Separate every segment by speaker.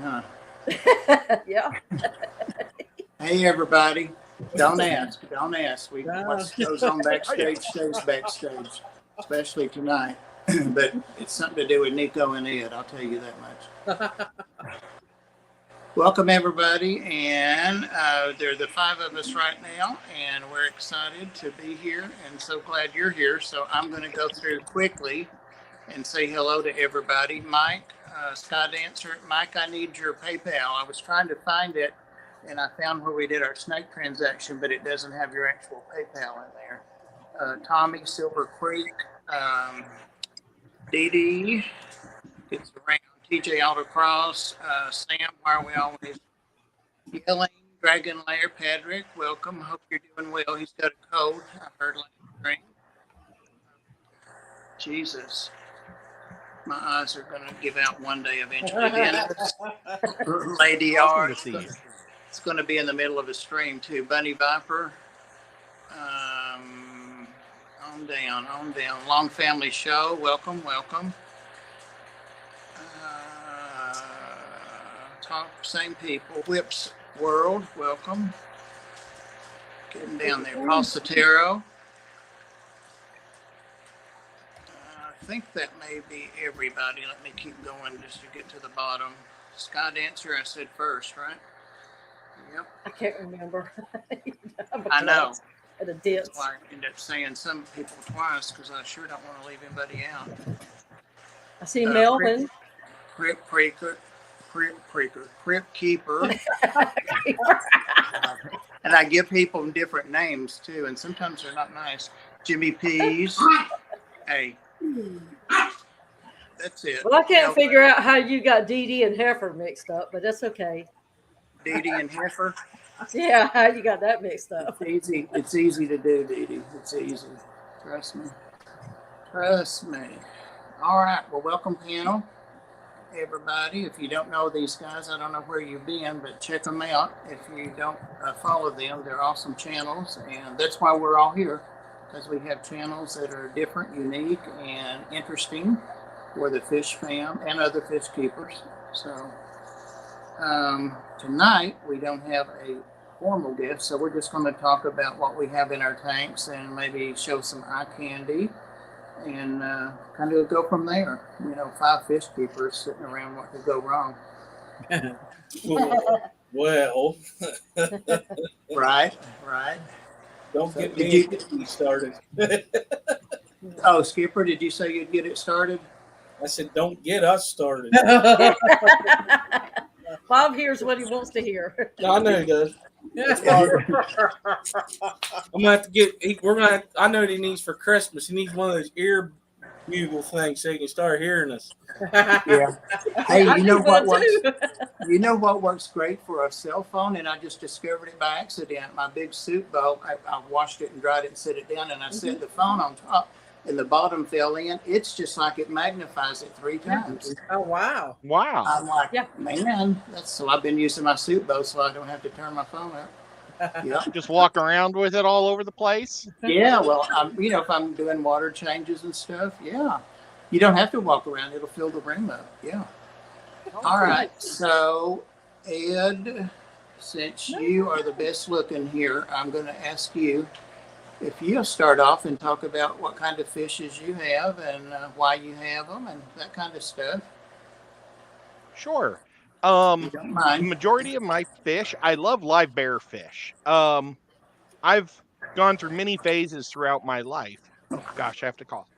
Speaker 1: huh?
Speaker 2: Yeah.
Speaker 1: Hey, everybody. Don't ask. Don't ask. What goes on backstage stays backstage, especially tonight. But it's something to do with Nico and Ed, I'll tell you that much. Welcome, everybody. And there are the five of us right now, and we're excited to be here and so glad you're here. So I'm going to go through quickly and say hello to everybody. Mike, Sky Dancer. Mike, I need your PayPal. I was trying to find it, and I found where we did our snake transaction, but it doesn't have your actual PayPal in there. Tommy, Silver Creek, Dee Dee, gets around. TJ Autocross, Sam, why are we always yelling? Dragon Lair, Patrick, welcome. Hope you're doing well. He's got a cold, I heard last stream. Jesus. My eyes are going to give out one day eventually. Lady R. It's going to be in the middle of a stream too. Bunny Viper. On down. Long Family Show. Welcome. Talk, same people. Whips World. Welcome. Getting down there. Paul Sotero. I think that may be everybody. Let me keep going just to get to the bottom. Sky Dancer, I said first, right? Yep.
Speaker 2: I can't remember.
Speaker 1: I know.
Speaker 2: At a dance.
Speaker 1: That's why I end up saying some people twice because I sure don't want to leave anybody out.
Speaker 2: I see Melvin.
Speaker 1: Crip Keeper. And I give people different names too, and sometimes they're not nice. Jimmy Pease. Hey. That's it.
Speaker 2: Well, I can't figure out how you got Dee Dee and Heifer mixed up, but that's okay.
Speaker 1: Dee Dee and Heifer?
Speaker 2: Yeah, how you got that mixed up?
Speaker 1: It's easy to do, Dee Dee. It's easy. Trust me. All right. Well, welcome, panel. Everybody. If you don't know these guys, I don't know where you've been, but check them out. If you don't follow them, they're awesome channels, and that's why we're all here. Because we have channels that are different, unique, and interesting for the fish fam and other fish keepers. So tonight we don't have a formal guest, so we're just going to talk about what we have in our tanks and maybe show some eye candy and kind of go from there. You know, 5 fish keepers sitting around, what could go wrong?
Speaker 3: Well.
Speaker 1: Right.
Speaker 3: Don't get me started.
Speaker 1: Oh, Skipper, did you say you'd get it started?
Speaker 3: I said, don't get us started.
Speaker 2: Bob hears what he wants to hear.
Speaker 3: I know he does. I'm gonna have to get. I know what he needs for Christmas. He needs one of those ear bugle things so he can start hearing us.
Speaker 1: Yeah. Hey, you know what works? You know what works great for a cell phone, and I just discovered it by accident. My big soup bowl, I washed it and dried it and set it down, and I set the phone on top, and the bottom fell in. It's just like it magnifies it 3 times.
Speaker 2: Oh, wow.
Speaker 1: I'm like, man, so I've been using my soup bowl so I don't have to turn my phone up. Yeah.
Speaker 4: Just walk around with it all over the place.
Speaker 1: Yeah, well, if I'm doing water changes and stuff, yeah. You don't have to walk around. It'll fill the room up. Yeah. All right. So, Ed, since you are the best looking here, I'm going to ask you if you'll start off and talk about what kind of fishes you have and why you have them and that kind of stuff.
Speaker 4: Sure.
Speaker 1: Don't mind.
Speaker 4: The majority of my fish, I love live bear fish. I've gone through many phases throughout my life. Oh gosh, I have to cough.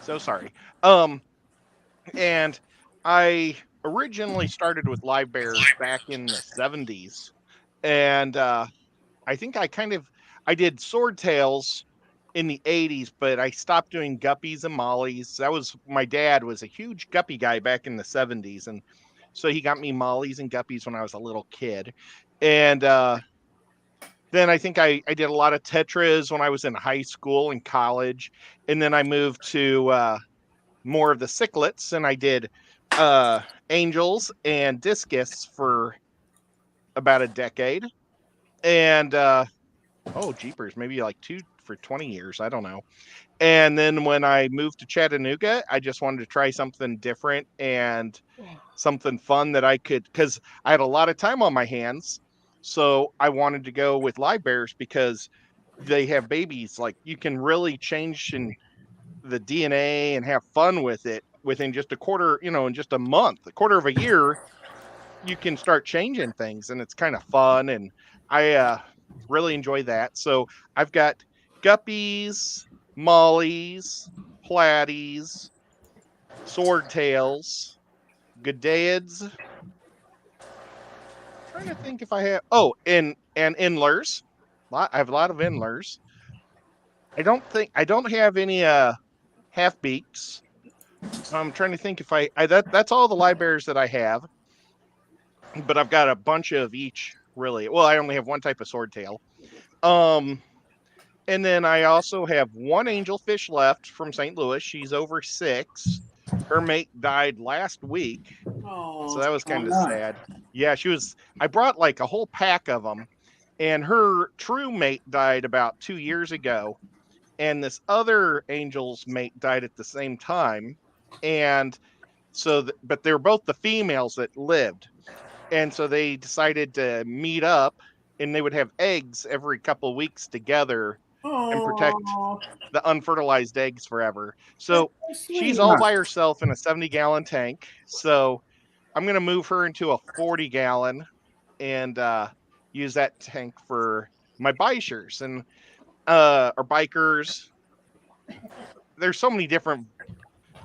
Speaker 4: So sorry. And I originally started with live bears back in the 70s. And I think I did swordtails in the 80s, but I stopped doing guppies and mollies. My dad was a huge guppy guy back in the 70s. And so he got me mollies and guppies when I was a little kid. And then I think I did a lot of tetras when I was in high school and college. And then I moved to more of the cichlids, and I did angels and discus for about a decade. And oh jeepers, maybe like 2 for 20 years, I don't know. And then when I moved to Chattanooga, I just wanted to try something different and something fun that I could, because I had a lot of time on my hands. So I wanted to go with live bears because they have babies. Like you can really change in the DNA and have fun with it within just a quarter, in just a month, a quarter of a year, you can start changing things and it's kind of fun. And I really enjoy that. So I've got guppies, mollies, platies, swordtails, Gadaids. Trying to think if I have and Inlers. I have a lot of Inlers. I don't have any half beaks. I'm trying to think if that's all the libraries that I have, but I've got a bunch of each really. Well, I only have one type of swordtail. Um and then I also have one angelfish left from St. Louis. She's over 6. Her mate died last week. So
Speaker 3: Oh,
Speaker 4: that was
Speaker 1: Oh,
Speaker 4: kind of
Speaker 1: no.
Speaker 4: sad. Yeah, I brought like a whole pack of them, and her true mate died about 2 years ago. And this other angel's mate died at the same time. And but they were both the females that lived. And so they decided to meet up and they would have eggs every couple weeks together and protect
Speaker 3: oh,
Speaker 4: the unfertilized eggs forever.
Speaker 3: that's
Speaker 4: So
Speaker 3: so
Speaker 4: she's
Speaker 3: sweet.
Speaker 4: all by herself in a 70-gallon tank. So I'm going to move her into a 40-gallon and use that tank for my bikers and or bikers. There's so many different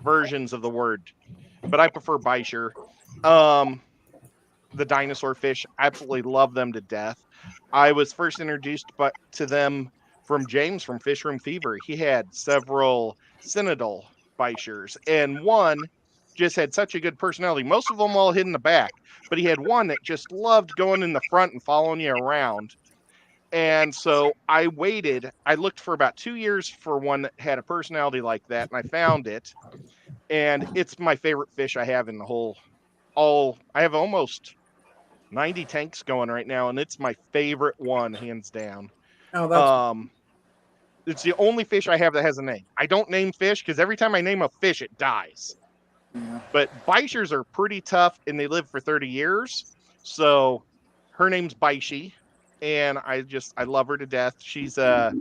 Speaker 4: versions of the word, but I prefer biker. Um, the dinosaur fish, absolutely love them to death. I was first introduced to them from James from Fish Room Fever. He had several Cynodal bishers, and one just had such a good personality. Most of them all hid in the back, but he had one that just loved going in the front and following you around. And so I waited. I looked for about 2 years for one that had a personality like that, and I found it. And it's my favorite fish I have in the whole. All I have almost 90 tanks going right now, and it's my favorite one, hands down.
Speaker 3: Oh, that's
Speaker 4: Um, it's the only fish I have that has a name. I don't name fish because every time I name a fish, it dies.
Speaker 1: Yeah.
Speaker 4: But bishers are pretty tough, and they live for 30 years. So her name's Baishi, and I love her to death. She's a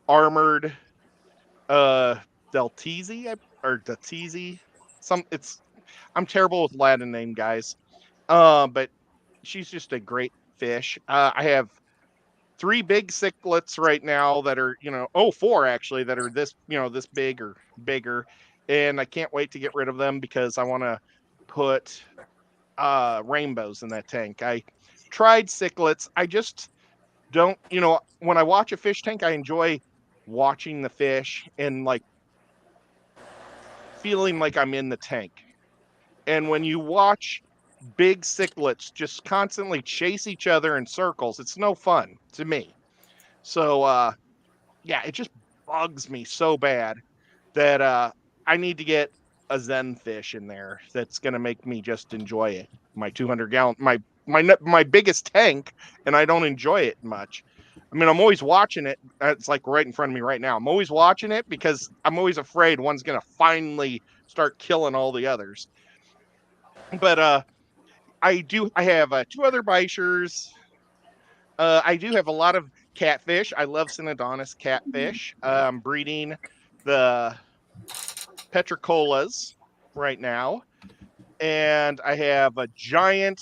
Speaker 4: armored Deltese or Deltese. I'm terrible with Latin name, guys. But she's just a great fish. I have 3 big cichlids right now that are, 4 actually that are this big or bigger, and I can't wait to get rid of them because I want to put rainbows in that tank. I tried cichlids. I just don't, when I watch a fish tank, I enjoy watching the fish and like feeling like I'm in the tank. And when you watch big cichlids just constantly chase each other in circles, it's no fun to me. So yeah, it just bugs me so bad that I need to get a Zen fish in there that's going to make me just enjoy it. My 200-gallon, my biggest tank, and I don't enjoy it much. I mean, I'm always watching it. It's like right in front of me right now. I'm always watching it because I'm always afraid one's going to finally start killing all the others. But I have 2 other bishers. I do have a lot of catfish. I love Synodontis catfish. Breeding the Petricolas right now. And I have a giant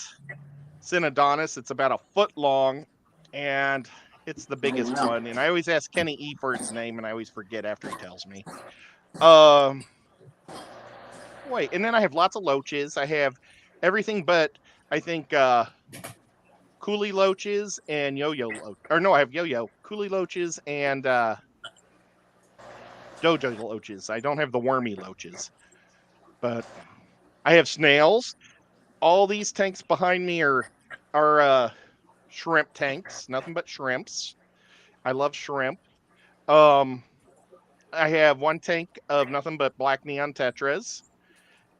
Speaker 4: Synodontis. It's about a foot long, and it's the biggest
Speaker 1: wow.
Speaker 4: one. And I always ask Kenny E for its name, and I always forget after he tells me. Um, Wait, and then I have lots of loaches. I have everything but, I think, coolie loaches and yo-yo or no, I have yo-yo, coolie loaches and dojo loaches. I don't have the wormy loaches, but I have snails. All these tanks behind me are shrimp tanks, nothing but shrimps. I love shrimp. Um, I have one tank of nothing but black neon tetras.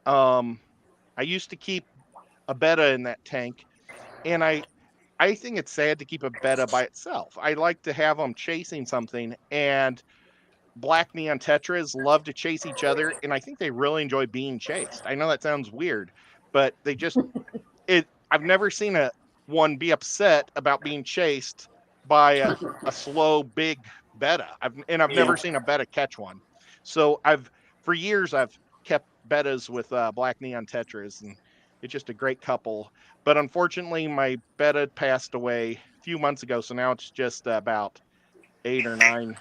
Speaker 4: Um, I used to keep a betta in that tank, and I think it's sad to keep a betta by itself. I like to have them chasing something, and black neon tetras love to chase each other, and I think they really enjoy being chased. I know that sounds weird, but they just I've never seen one be upset about being chased by a slow big betta. I've never seen a betta catch one. So for years I've kept bettas with black neon tetras, and it's just a great couple. But unfortunately, my betta passed away a few months ago, so now it's just about 8 or 9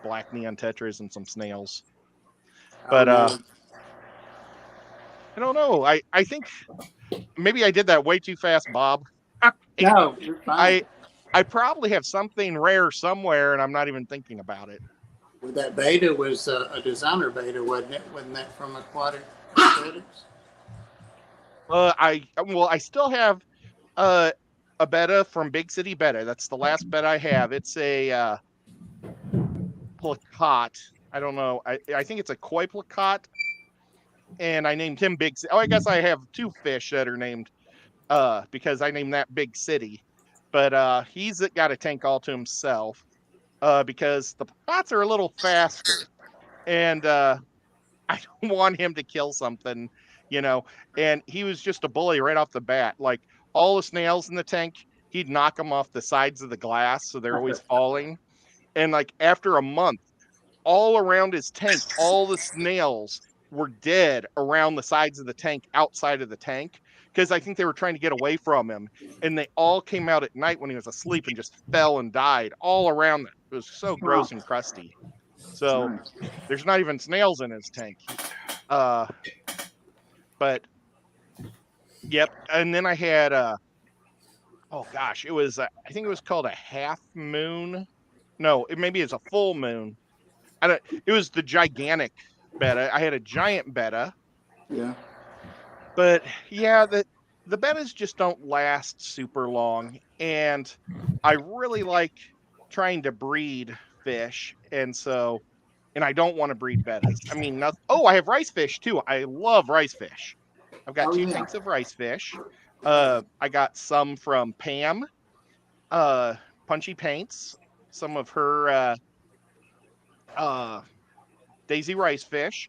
Speaker 4: black neon tetras and some snails. But I don't know. I think maybe I did that way too fast, Bob.
Speaker 1: No, you're fine.
Speaker 4: I probably have something rare somewhere, and I'm not even thinking about it.
Speaker 1: Well, that beta was a designer beta, wasn't it? Wasn't that from Aquatic Aesthetics?
Speaker 4: I still have a betta from Big City Betta. That's the last betta I have. It's a placotte. I don't know. I think it's a koi placotte, and I named him Big City. Oh, I guess I have 2 fish that are named because I named that Big City. But he's got a tank all to himself because the placottes are a little faster, and I don't want him to kill something, and he was just a bully right off the bat. Like all the snails in the tank, he'd knock them off the sides of the glass, so they're always falling. And like after a month, all around his tank, all the snails were dead around the sides of the tank, outside of the tank, because I think they were trying to get away from him. And they all came out at night when he was asleep and just fell and died all around them. It was so gross and crusty. So there's not even snails in his tank. But yep. And then I had it was I think it was called a half moon. No, maybe it's a full moon. It was the gigantic betta. I had a giant betta.
Speaker 1: Yeah.
Speaker 4: But yeah, the bettas just don't last super long, and I really like trying to breed fish, and I don't want to breed bettas. I mean, I have rice fish too. I love rice fish. I've got 2 tanks of rice fish. I got some from Pam, Punchy Paints, some of her Daisy rice fish,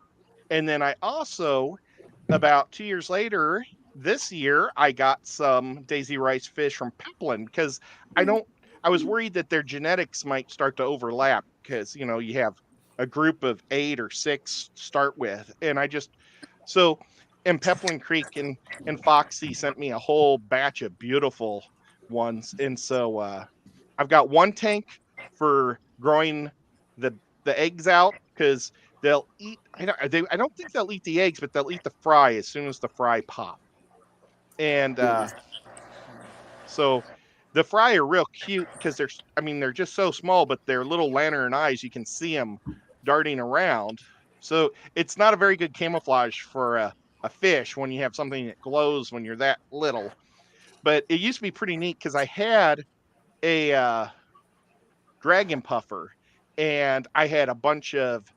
Speaker 4: and then I also, about 2 years later, this year, I got some Daisy rice fish from Peplin because I was worried that their genetics might start to overlap because, you have a group of 8 or 6 to start with. And and Peplin Creek and Foxy sent me a whole batch of beautiful ones. And so I've got 1 tank for growing the eggs out because they'll eat. I don't think they'll eat the eggs, but they'll eat the fry as soon as the fry pop. And so the fry are real cute because they're just so small, but they're little lantern eyes. You can see them darting around. So it's not a very good camouflage for a fish when you have something that glows when you're that little. But it used to be pretty neat because I had a dragon puffer, and I had a bunch of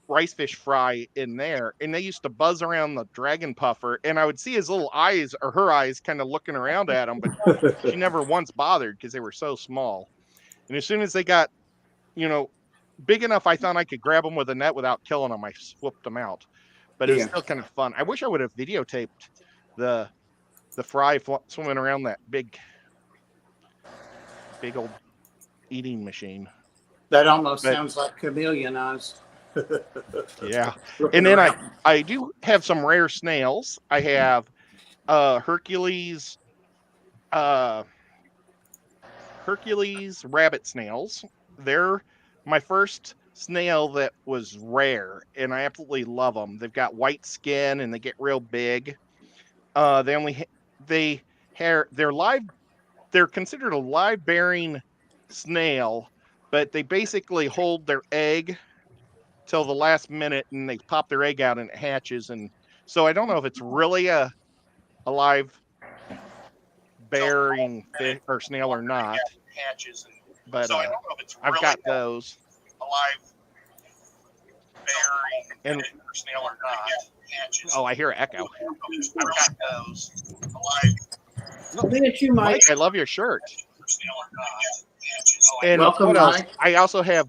Speaker 4: rice fish fry in there, and they used to buzz around the dragon puffer, and I would see his little eyes or her eyes kind of looking around at him, but she never once bothered because they were so small. And as soon as they got, big enough, I thought I could grab them with a net without killing them. I swooped them out, but it was still kind of fun. I wish I would have videotaped the fry swimming around that big old eating machine.
Speaker 1: That almost sounds like chameleon eyes.
Speaker 4: Yeah. And then I do have some rare snails. I have Hercules rabbit snails. They're my first snail that was rare, and I absolutely love them. They've got white skin and they get real big. They're considered a live bearing snail, but they basically hold their egg till the last minute and they pop their egg out and it hatches. And so I don't know if it's really a live bearing fish or snail or not, but I've got those. And I hear an echo. I've got those. Mike, I love your shirt. And
Speaker 1: welcome,
Speaker 4: what else?
Speaker 1: Mike.
Speaker 4: I also have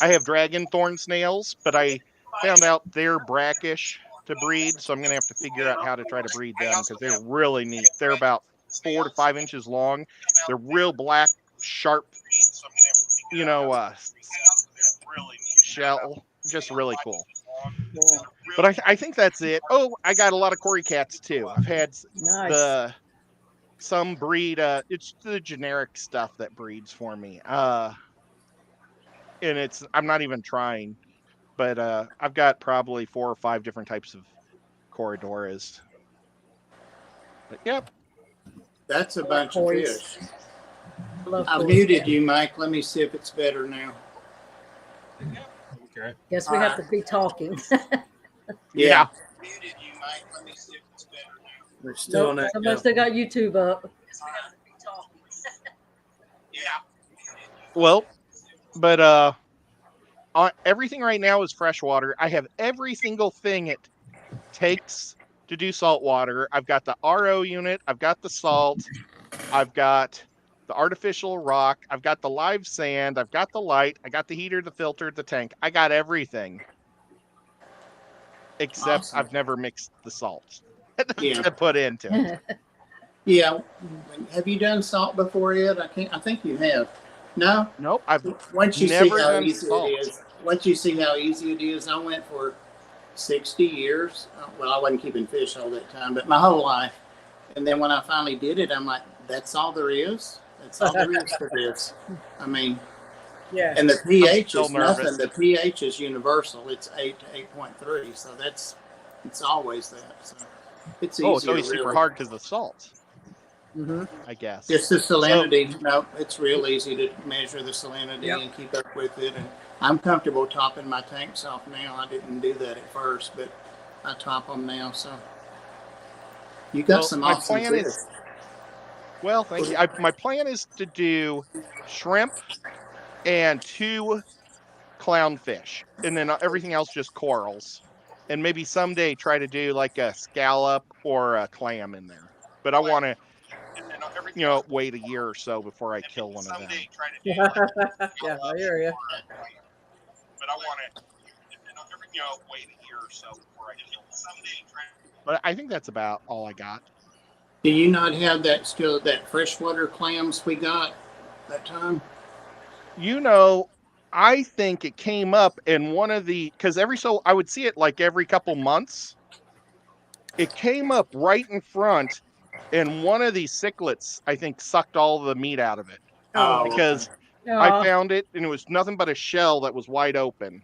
Speaker 4: I have dragon thorn snails, but I found out they're brackish to breed, so I'm going to have to figure out how to try to breed them because they're really neat. They're about 4 to 5 inches long. They're real black, sharp, shell. Just really cool. But I think that's it. Oh, I got a lot of Cory cats too. I've had
Speaker 2: Nice.
Speaker 4: some breed. It's the generic stuff that breeds for me. And I'm not even trying. But I've got probably 4 or 5 different types of Corridoras. But yep.
Speaker 1: That's a bunch of fish. I
Speaker 2: Cory.
Speaker 1: muted you, Mike. Let me see if it's better now.
Speaker 3: Okay.
Speaker 2: Guess we have to be talking.
Speaker 1: Yeah.
Speaker 3: We're still on that.
Speaker 2: Somebody still got YouTube up.
Speaker 4: Well, but everything right now is freshwater. I have every single thing it takes to do saltwater. I've got the RO unit. I've got the salt. I've got the artificial rock. I've got the live sand. I've got the light. I got the heater, the filter, the tank. I got everything. Except
Speaker 1: Awesome.
Speaker 4: I've never mixed the salt
Speaker 1: Yeah.
Speaker 4: to put into it.
Speaker 1: Yeah. Have you done salt before, Ed? I think you have. No?
Speaker 4: Nope. I've
Speaker 1: Once you see
Speaker 4: never
Speaker 1: how
Speaker 4: done
Speaker 1: easy
Speaker 4: salt.
Speaker 1: it is. Once you see how easy it is, I went for 60 years. Well, I wasn't keeping fish all that time, but my whole life. And then when I finally did it, I'm like, that's all there is? That's all there is for this. I mean,
Speaker 2: Yeah.
Speaker 1: and the pH
Speaker 4: still
Speaker 1: is nothing.
Speaker 4: nervous.
Speaker 1: The pH is universal. It's 8 to 8.3. So it's always that. So it's easier.
Speaker 4: Oh, it's always super
Speaker 1: really.
Speaker 4: hard because of the salt,
Speaker 2: Mm-hmm.
Speaker 4: I guess.
Speaker 1: Just the salinity. No, it's real easy to measure the salinity and keep up with it. And I'm comfortable topping my tanks off now. I didn't do that at first, but I top them now. So you got some
Speaker 4: my
Speaker 1: awesome
Speaker 4: plan
Speaker 1: fish.
Speaker 4: is. Well, thank you. My plan is to do shrimp and 2 clownfish, and then everything else just corals. And maybe someday try to do like a scallop or a clam in there. But I want to, wait a year or so before I kill one of them.
Speaker 2: Yeah, I hear you.
Speaker 4: But I want to, wait a year or so before I kill one. But I think that's about all I got.
Speaker 1: Do you not have that freshwater clams we got that time?
Speaker 4: I think it came up in one of because I would see it like every couple months. It came up right in front, and one of these cichlids, I think, sucked all the meat out of it.
Speaker 1: Oh,
Speaker 4: Because I found it, and it was nothing but a shell that was wide open.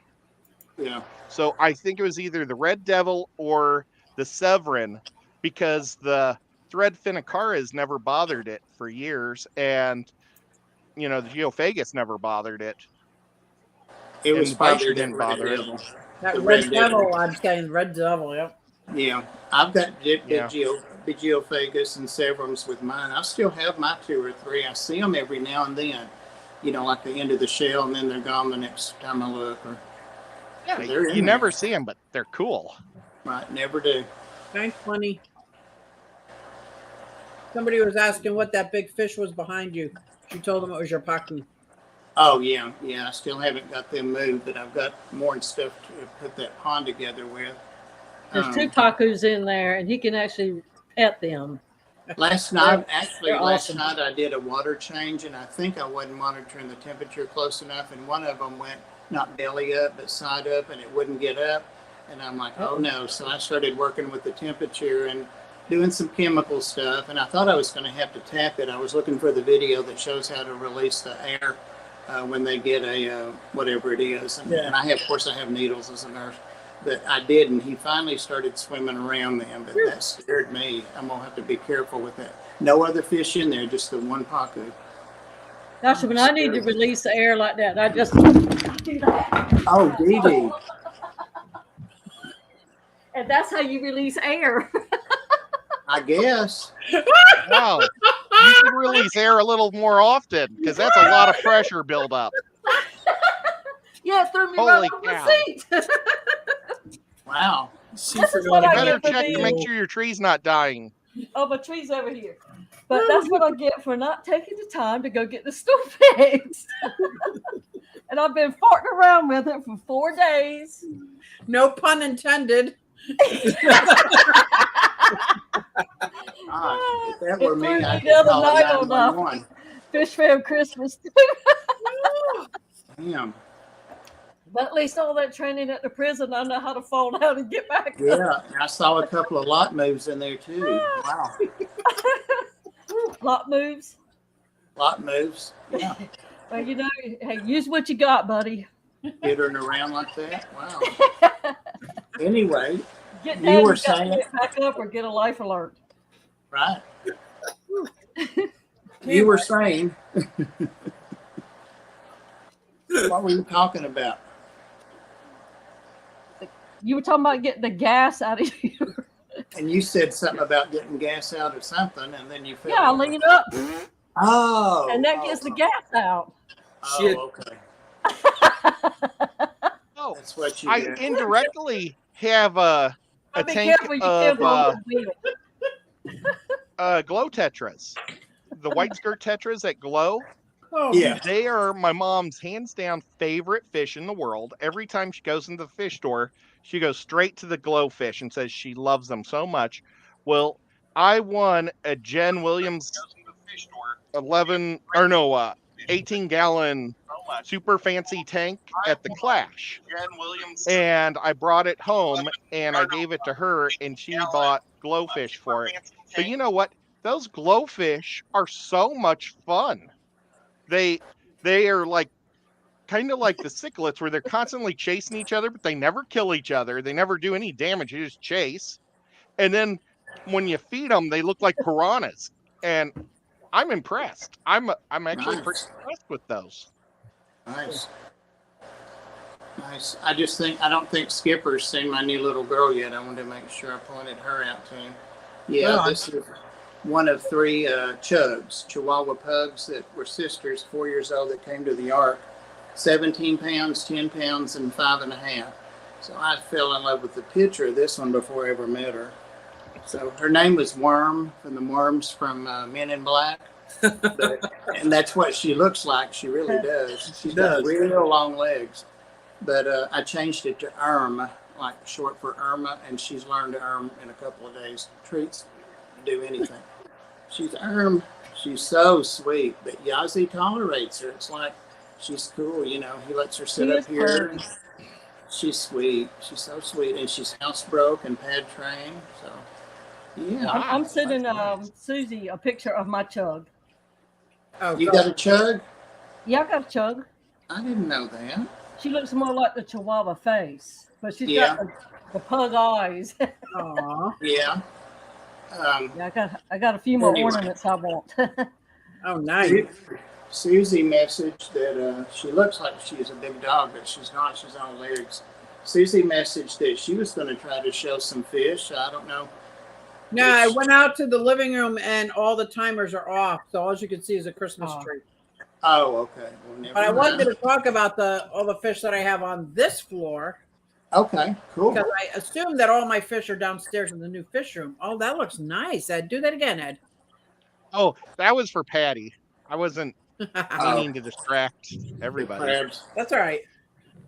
Speaker 1: Yeah.
Speaker 4: So I think it was either the red devil or the Severin, because the thread Phennicaras never bothered it for years, and the Geophagus never bothered it.
Speaker 1: It was
Speaker 4: And the Bison
Speaker 1: probably
Speaker 4: didn't bother it.
Speaker 2: That
Speaker 1: The
Speaker 2: red
Speaker 1: red
Speaker 2: devil,
Speaker 1: devil.
Speaker 2: I'm saying red devil, yeah.
Speaker 1: Yeah. I've got big
Speaker 4: Yeah.
Speaker 1: Geophagus and Severums with mine. I still have my 2 or 3. I see them every now and then, like the end of the shell, and then they're gone the next time I look.
Speaker 4: Yeah,
Speaker 1: they're in
Speaker 4: you
Speaker 1: there.
Speaker 4: never see them, but they're cool.
Speaker 1: Right, never do.
Speaker 2: Thanks, funny. Somebody was asking what that big fish was behind you. You told them it was your pacu.
Speaker 1: Oh, yeah. I still haven't got them moved, but I've got more stuff to put that pond together with.
Speaker 2: There's 2 pacus in there, and he can actually pet them.
Speaker 1: Last night
Speaker 2: awesome.
Speaker 1: I did a water change, and I think I wasn't monitoring the temperature close enough, and one of them went not belly up, but side up, and it wouldn't get up. And I'm like, oh no. So I started working with the temperature and doing some chemical stuff, and I thought I was going to have to tap it. I was looking for the video that shows how to release the air when they get a whatever it is. And I have needles as a nurse. But I did, and he finally started swimming around them, but that scared me. I'm going to have to be careful with that. No other fish in there, just the one pacu.
Speaker 2: Gosh, when I need to release the air like that, I just do that.
Speaker 1: Oh, Dee Dee.
Speaker 2: And that's how you release air.
Speaker 1: I guess.
Speaker 4: Wow. You should release air a little more often, because that's a lot of pressure buildup.
Speaker 2: Yeah, it threw me
Speaker 4: Holy
Speaker 2: right off
Speaker 4: cow.
Speaker 2: the seat.
Speaker 1: Wow.
Speaker 3: She
Speaker 2: This is
Speaker 3: forgot
Speaker 2: what I
Speaker 3: about
Speaker 4: Better
Speaker 2: get for
Speaker 4: check to
Speaker 2: being-
Speaker 4: make sure your tree's not dying.
Speaker 2: Oh, my tree's over here. But that's what I get for not taking the time to go get the stove fixed. and I've been farting around with it for 4 days.
Speaker 5: No pun intended.
Speaker 1: Gosh, if that were
Speaker 2: It
Speaker 1: me,
Speaker 2: threw
Speaker 1: I'd
Speaker 2: the
Speaker 1: be
Speaker 2: other
Speaker 1: calling
Speaker 2: night on
Speaker 1: 911.
Speaker 2: Fish Fam Christmas.
Speaker 1: Damn.
Speaker 2: But at least all that training at the prison, I know how to fall down and get back up.
Speaker 1: Yeah, and I saw a couple of lot moves in there too. Wow,
Speaker 2: Lot moves.
Speaker 1: lot moves. Yeah,
Speaker 2: Well, you know, hey, use what you got, buddy.
Speaker 1: jittering around like that. Wow. Anyway,
Speaker 2: Get
Speaker 1: You
Speaker 2: down,
Speaker 1: were
Speaker 2: you got to
Speaker 1: saying-
Speaker 2: get back up or get a life alert.
Speaker 1: right. You were saying. What were you talking about?
Speaker 2: You were talking about getting the gas out of you.
Speaker 1: And you said something about getting gas out of something, and then you fell.
Speaker 2: Yeah,
Speaker 1: over.
Speaker 2: lean up,
Speaker 1: Oh.
Speaker 2: and that gets the gas out.
Speaker 3: Shit.
Speaker 1: Oh, okay.
Speaker 4: Oh,
Speaker 1: That's what you
Speaker 4: I
Speaker 1: did.
Speaker 4: indirectly have a
Speaker 2: But be
Speaker 4: tank
Speaker 2: careful, you
Speaker 4: of
Speaker 2: can't go on the wheel.
Speaker 4: glow tetras, the white skirt tetras that glow.
Speaker 5: Oh,
Speaker 1: Yeah.
Speaker 4: They are my mom's hands down favorite fish in the world. Every time she goes into the fish store, she goes straight to the glow fish and says she loves them so much. Well, I won a Jen Williams 18-gallon super fancy tank at the Clash. And I brought it home and I gave it to her and she bought glowfish for it. But you know what? Those glowfish are so much fun. They are like kind of like the cichlids where they're constantly chasing each other, but they never kill each other. They never do any damage. They just chase. And then when you feed them, they look like piranhas. And I'm impressed. I'm actually
Speaker 1: Nice.
Speaker 4: pretty impressed with those.
Speaker 1: Nice. Nice. I don't think Skipper's seen my new little girl yet. I wanted to make sure I pointed her out to him. Yeah,
Speaker 5: Well,
Speaker 1: this is one of 3 chugs, Chihuahua pugs that were sisters, 4 years old, that came to the Ark. 17 pounds, 10 pounds, and 5.5. So I fell in love with the picture of this one before I ever met her. So her name was Worm, from the Worms from Men in Black. And that's what she looks like. She really does. She's got real long legs. But I changed it to Irma, like short for Irma, and she's learned to Irm in a couple of days. Treats do anything. She's Irm. She's so sweet. But Yazzie tolerates her. It's like she's cool, you know. He lets her sit
Speaker 2: She
Speaker 1: up
Speaker 2: is
Speaker 1: here.
Speaker 2: fun.
Speaker 1: She's sweet. She's so sweet, and she's housebroke and pad trained. So yeah.
Speaker 2: I'm sending Susie a picture of my chug.
Speaker 5: oh,
Speaker 1: You got a chug?
Speaker 2: Yeah, I got a chug.
Speaker 1: I didn't know that.
Speaker 2: She looks more like the Chihuahua face, but she's
Speaker 1: Yeah.
Speaker 2: got the pug eyes.
Speaker 5: Aw.
Speaker 1: Yeah.
Speaker 2: Yeah, I got a few more
Speaker 1: Anyway.
Speaker 2: ornaments I want.
Speaker 5: Oh, nice.
Speaker 1: Susie messaged that she looks like she's a big dog, but she's not. She's on legs. Susie messaged that she was going to try to show some fish. I don't know.
Speaker 5: No, I went out to the living room and all the timers are off, so all you can see is a Christmas
Speaker 2: Oh.
Speaker 5: tree.
Speaker 1: Oh, okay. Well, never
Speaker 5: But I
Speaker 1: mind.
Speaker 5: wanted to talk about all the fish that I have on this floor
Speaker 1: Okay, cool.
Speaker 5: because I assume that all my fish are downstairs in the new fish room. Oh, that looks nice. Ed, do that again, Ed.
Speaker 4: Oh, that was for Patty. I wasn't
Speaker 1: Oh.
Speaker 4: meaning to distract
Speaker 1: The
Speaker 4: everybody.
Speaker 1: crabs.
Speaker 5: That's all right.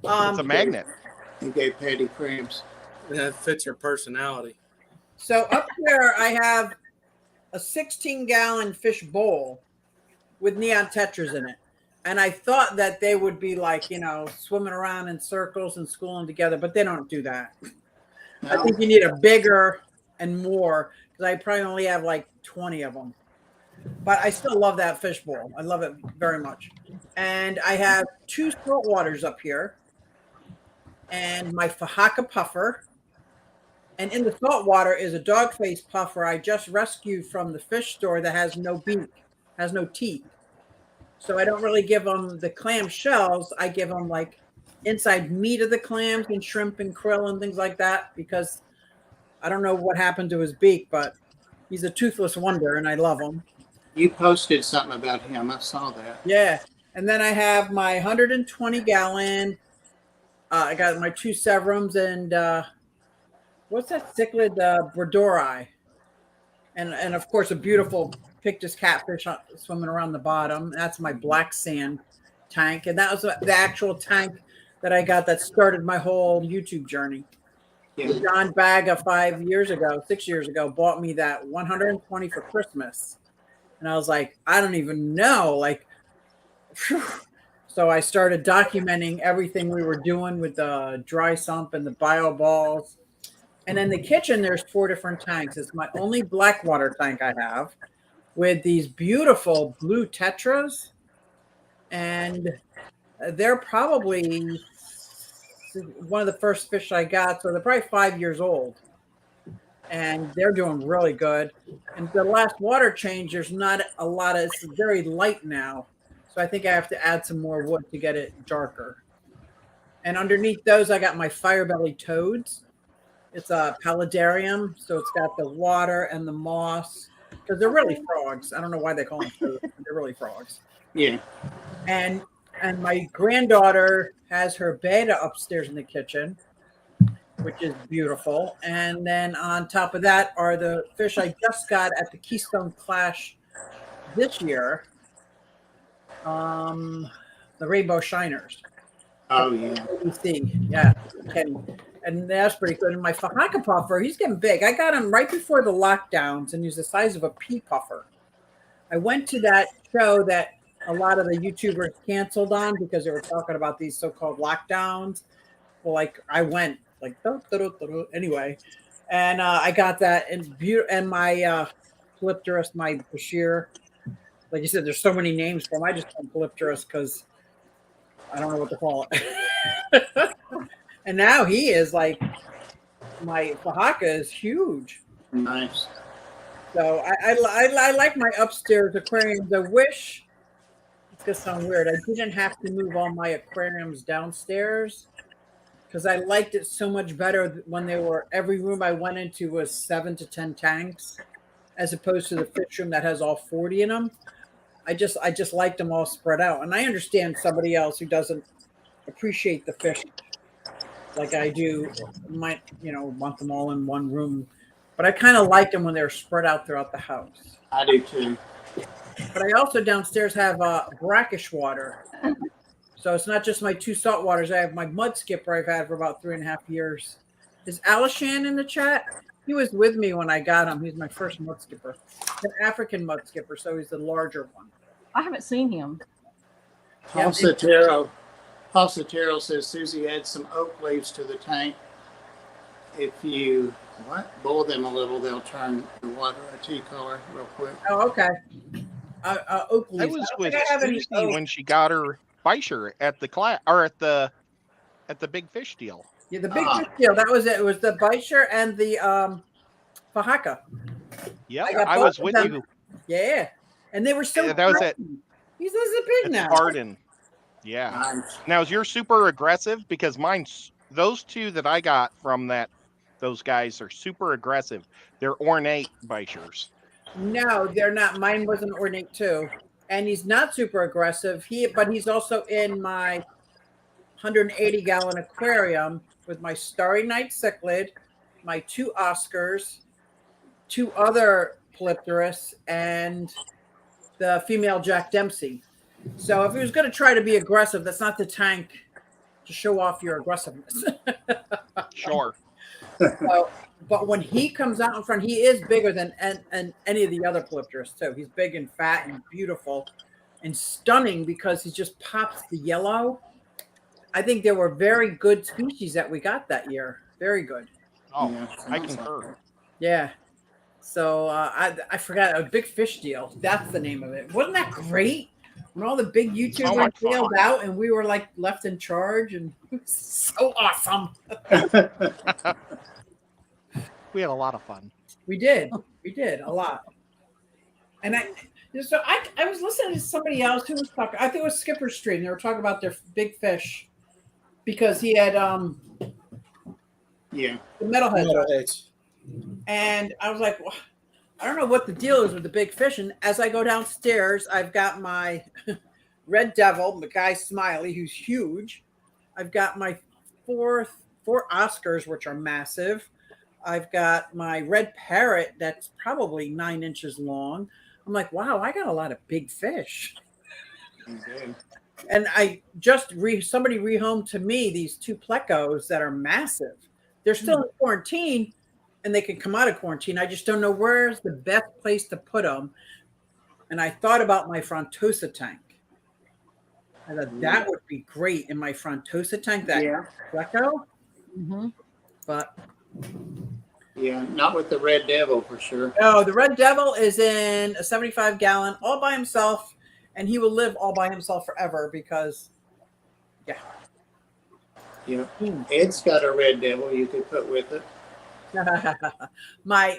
Speaker 4: It's a magnet.
Speaker 1: He gave Patty crabs.
Speaker 3: That fits her personality.
Speaker 5: So up there, I have a 16-gallon fish bowl with neon tetras in it. And I thought that they would be like, swimming around in circles and schooling together, but they don't do that. I
Speaker 1: No?
Speaker 5: think you need a bigger and more because I probably only have like 20 of them. But I still love that fish bowl. I love it very much. And I have 2 salt waters up here and my Fahaka puffer. And in the salt water is a dogface puffer I just rescued from the fish store that has no beak, has no teeth. So I don't really give them the clam shells. I give them like inside meat of the clams and shrimp and krill and things like that because I don't know what happened to his beak, but he's a toothless wonder and I love him.
Speaker 1: You posted something about him. I saw that.
Speaker 5: Yeah. And then I have my 120-gallon. I got my 2 Severums and what's that cichlid brodori? And of course a beautiful Pictus catfish swimming around the bottom. That's my black sand tank, and that was the actual tank that I got that started my whole YouTube journey.
Speaker 1: Yeah.
Speaker 5: John Baga 6 years ago, bought me that 120 for Christmas. And I was like, I don't even know. Like, phew. So I started documenting everything we were doing with the dry sump and the bio balls. And in the kitchen, there's 4 different tanks. It's my only black water tank I have with these beautiful blue tetras. And they're probably one of the first fish I got. So they're probably 5 years old. And they're doing really good. And the last water change, there's not a lot of, it's very light now. So I think I have to add some more wood to get it darker. And underneath those, I got my fire belly toads. It's a paludarium, so it's got the water and the moss, because they're really frogs. I don't know why they call them toads, but they're really frogs.
Speaker 1: Yeah.
Speaker 5: And my granddaughter has her betta upstairs in the kitchen, which is beautiful. And then on top of that are the fish I just got at the Keystone Clash this year. The rainbow shiners.
Speaker 1: Oh yeah.
Speaker 5: ABC. Yeah. And that's pretty good. And my Fahaka puffer, he's getting big. I got him right before the lockdowns, and he's the size of a pea puffer. I went to that show that a lot of the YouTubers canceled on because they were talking about these so-called lockdowns. Well, like I went like anyway, and I got that and my Calypterus, my Bashir. Like you said, there's so many names for him. I just call him Calypterus because I don't know what to call it. And now he is like, my Fahaka is huge.
Speaker 1: Nice.
Speaker 5: So I like my upstairs aquariums. I wish, it's gonna sound weird, I didn't have to move all my aquariums downstairs because I liked it so much better when they were, every room I went into was 7 to 10 tanks, as opposed to the fish room that has all 40 in them. I just liked them all spread out. And I understand somebody else who doesn't appreciate the fish like I do, might, want them all in one room. But I kind of like them when they're spread out throughout the house.
Speaker 1: I do too.
Speaker 5: But I also downstairs have brackish water. So it's not just my 2 salt waters. I have my mud skipper I've had for about 3.5 years. Is Alishan in the chat? He was with me when I got him. He's my first mud skipper. An African mud skipper, so he's the larger one.
Speaker 2: I haven't seen him.
Speaker 5: Yeah,
Speaker 1: Halsatero says Susie adds some oak leaves to the tank. If you boil them a little, they'll turn the water a tea color real quick.
Speaker 5: Oh, okay. Oak
Speaker 4: I
Speaker 5: leaves.
Speaker 4: was
Speaker 5: don't
Speaker 4: with
Speaker 5: think I have any
Speaker 4: Susie
Speaker 5: oak.
Speaker 4: when she got her Fisher at the class or at the big fish deal.
Speaker 5: Yeah, the big fish deal. That was it. It was the Bisher and the Fahaka.
Speaker 4: Yeah,
Speaker 5: I got
Speaker 4: I
Speaker 5: both
Speaker 4: was
Speaker 5: of
Speaker 4: with
Speaker 5: them.
Speaker 4: you.
Speaker 5: Yeah. And they were so
Speaker 4: Yeah, that was it.
Speaker 5: He's a pig
Speaker 4: It's
Speaker 5: now.
Speaker 4: Pardon. Yeah.
Speaker 1: Nice.
Speaker 4: Now, is yours super aggressive? Because mine's, those 2 that I got from those guys are super aggressive. They're ornate Bishers.
Speaker 5: No, they're not. Mine was an ornate too. And he's not super aggressive. But he's also in my 180-gallon aquarium with my Starry Night cichlid, my 2 Oscars, 2 other Polypterus, and the female Jack Dempsey. So if he was going to try to be aggressive, that's not the tank to show off your aggressiveness.
Speaker 4: Sure.
Speaker 5: So, but when he comes out in front, he is bigger than any of the other Polypterus too. He's big and fat and beautiful and stunning because he just pops the yellow. I think there were very good species that we got that year. Very good.
Speaker 4: Oh,
Speaker 1: Yeah,
Speaker 4: I
Speaker 1: sounds
Speaker 4: concur.
Speaker 1: like
Speaker 5: Yeah. So I forgot, a big fish deal. That's the name of it. Wasn't that great? When all the big YouTubers
Speaker 4: much fun.
Speaker 5: bailed out and we were like left in charge, and it was so awesome.
Speaker 1: that.
Speaker 4: We had a lot of fun.
Speaker 5: We did a lot. And I was listening to somebody else who was talking. I think it was Skipper Stream. They were talking about their big fish because he had
Speaker 1: Yeah.
Speaker 5: the metalhead.
Speaker 3: Metalheads.
Speaker 5: And I was like, well, I don't know what the deal is with the big fish. And as I go downstairs, I've got my red devil, the guy Smiley, who's huge. I've got my four Oscars, which are massive. I've got my red parrot that's probably 9 inches long. I'm like, wow, I got a lot of big fish.
Speaker 1: Okay.
Speaker 5: And I just somebody rehomed to me these 2 plecos that are massive. They're still in quarantine, and they can come out of quarantine. I just don't know where's the best place to put them. And I thought about my Frontosa tank. I thought that would be great in my Frontosa tank, that pleco.
Speaker 2: Mm-hmm.
Speaker 5: But
Speaker 1: Yeah, not with the Red Devil for sure.
Speaker 5: no, the Red Devil is in a 75-gallon all by himself, and he will live all by himself forever because,
Speaker 1: Yeah. Ed's got a Red Devil you could put with it.
Speaker 5: my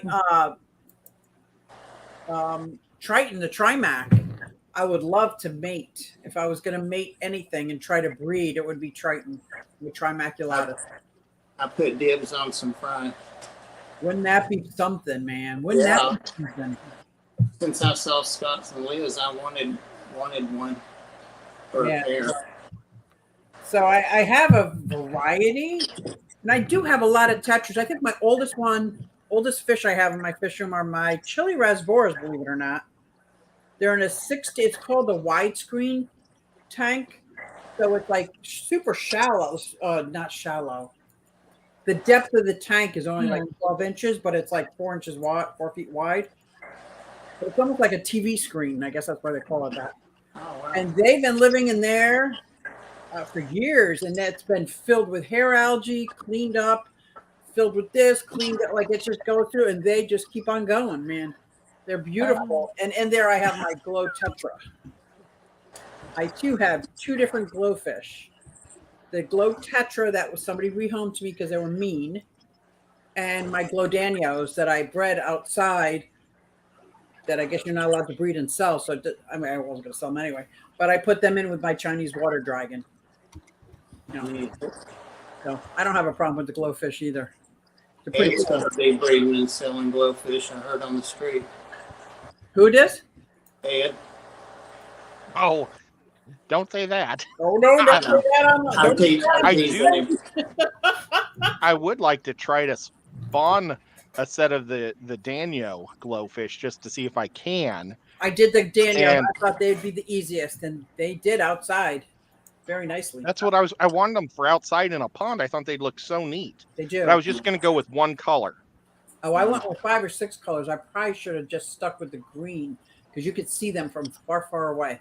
Speaker 5: Triton, the Trimac, I would love to mate. If I was going to mate anything and try to breed, it would be Triton, the Trimaculatus.
Speaker 1: I put dibs on some fry.
Speaker 5: Wouldn't that be something, man? Wouldn't that be something?
Speaker 1: Since I saw Scott's and Liz, I wanted one for a pair.
Speaker 5: So I have a variety, and I do have a lot of tetras. I think my oldest fish I have in my fish room are my chili rasboras, believe it or not. They're in a 60, it's called the widescreen tank. So it's like super shallow, not shallow. The depth of the tank is only like 12 inches, but it's like 4 inches wide, 4 feet wide. So it's almost like a TV screen. I guess that's why they call it that.
Speaker 1: Oh, wow.
Speaker 5: And they've been living in there for years, and that's been filled with hair algae, cleaned up, filled with this, cleaned up, like it just goes through, and they just keep on going, man. They're beautiful. And in there I have my glow tetra. I too have 2 different glowfish. The glow tetra that was somebody rehomed to me because they were mean, and my glowdanios that I bred outside that I guess you're not allowed to breed and sell. So I mean, I wasn't going to sell them anyway, but I put them in with my Chinese water dragon. You know, so I don't have a problem with the glowfish either. They're pretty
Speaker 1: Ed's going to be breeding and selling glowfish. I heard on the street.
Speaker 5: Who does?
Speaker 1: Ed.
Speaker 4: Oh, don't say that.
Speaker 5: Oh no! Don't say that.
Speaker 4: I would like to try to spawn a set of the Danio glowfish just to see if I can.
Speaker 5: I did the Danio. I thought they'd be the easiest, and they did outside very nicely.
Speaker 4: That's what I wanted them for outside in a pond. I thought they'd look so neat.
Speaker 5: They do.
Speaker 4: But I was just going to go with one color.
Speaker 5: Oh, I went with 5 or 6 colors. I probably should have just stuck with the green because you could see them from far, far away.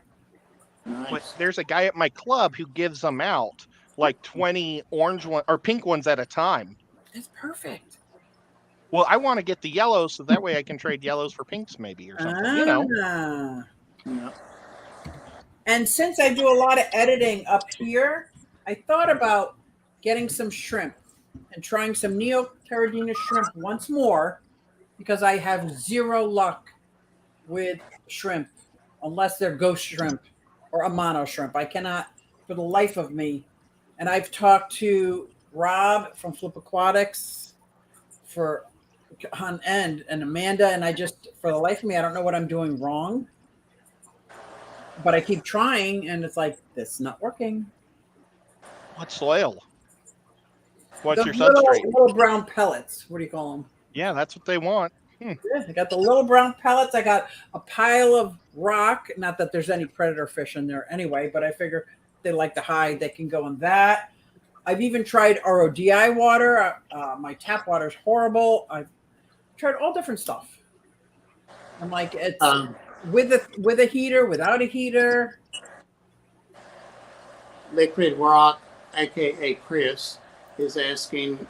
Speaker 1: Nice.
Speaker 4: But there's a guy at my club who gives them out like 20 orange one or pink ones at a time.
Speaker 5: That's perfect.
Speaker 4: Well, I want to get the yellows so that way I can trade yellows for pinks maybe or something, you know.
Speaker 1: Yeah.
Speaker 5: And since I do a lot of editing up here, I thought about getting some shrimp and trying some Neocaridina shrimp once more because I have 0 luck with shrimp unless they're ghost shrimp or Amano shrimp. I cannot for the life of me. And I've talked to Rob from Flip Aquatics and Amanda, and I just, for the life of me, I don't know what I'm doing wrong. But I keep trying, and it's like, this is not working.
Speaker 4: What soil? What's your
Speaker 5: little,
Speaker 4: substrate?
Speaker 5: little brown pellets. What do you call them?
Speaker 4: Yeah, that's what they want.
Speaker 5: Yeah, I got the little brown pellets. I got a pile of rock. Not that there's any predator fish in there anyway, but I figure they like to hide. They can go in that. I've even tried RODI water. My tap water is horrible. I've tried all different stuff. I'm like, it's with a heater, without a heater.
Speaker 1: Liquid Rock, aka Chris, is asking,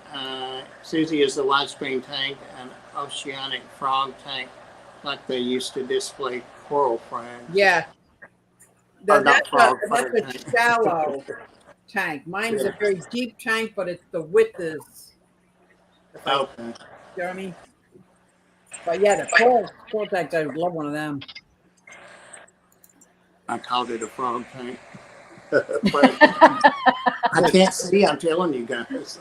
Speaker 1: Susie, is the widescreen tank an oceanic frog tank like they used to display coral frags?
Speaker 5: Yeah.
Speaker 1: That's
Speaker 5: a shallow tank. Mine is a very deep tank, but the width is.
Speaker 1: Okay.
Speaker 5: You know what I mean? But yeah, the coral tanks, I would love one of them.
Speaker 1: I called it a frog tank. I can't see, I'm telling you guys.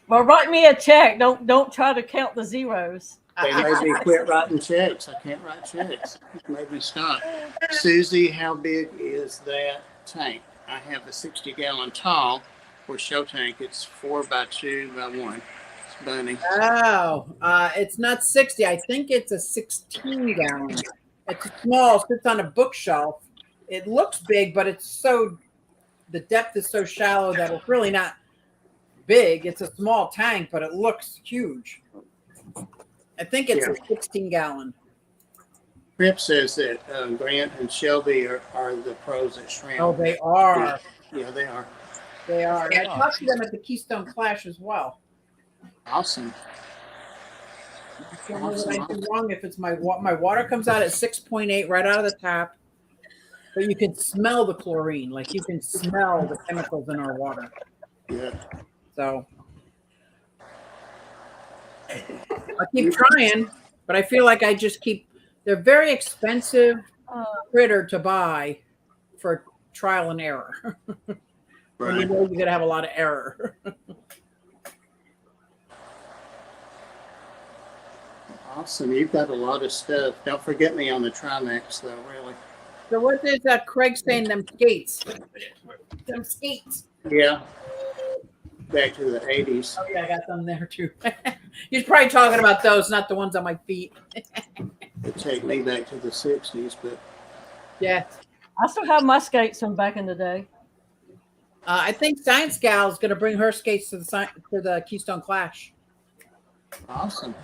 Speaker 2: Well, write me a check. Don't try to count the zeros.
Speaker 1: They made me quit writing checks. I can't write checks. It made me stop. Susie, how big is that tank? I have a 60-gallon tall for show tank. It's 4 by 2 by 1. It's Bunny.
Speaker 5: Oh, it's not 60. I think it's a 16-gallon. It's small, sits on a bookshelf. It looks big, but the depth is so shallow that it's really not big. It's a small tank, but it looks huge. I think it's a 16-gallon.
Speaker 1: Rip says that Grant and Shelby are the pros at shrimp.
Speaker 5: Oh, they are.
Speaker 1: Yeah, they are.
Speaker 5: They are. And I talked to them at the Keystone Clash as well.
Speaker 1: Awesome.
Speaker 5: I don't know what I do wrong if it's my water comes out at 6.8 right out of the tap, but you can smell the chlorine, like you can smell the chemicals in our water.
Speaker 1: Yeah.
Speaker 5: So I keep trying, but I feel like they're very expensive critter to buy for trial and error. When you
Speaker 1: Right.
Speaker 5: know you're gonna have a lot of error.
Speaker 1: Awesome. You've got a lot of stuff. Don't forget me on the Trimax, though, really.
Speaker 5: So what is that Craig saying, them skates? Them skates.
Speaker 1: Yeah. Back to the 80s.
Speaker 5: Oh yeah, I got them there too. He's probably talking about those, not the ones on my feet.
Speaker 1: It'd take me back to the 60s, but
Speaker 5: Yeah.
Speaker 2: I still have my skates from back in the day.
Speaker 5: I think Science Gal is going to bring her skates to the Keystone Clash.
Speaker 1: awesome.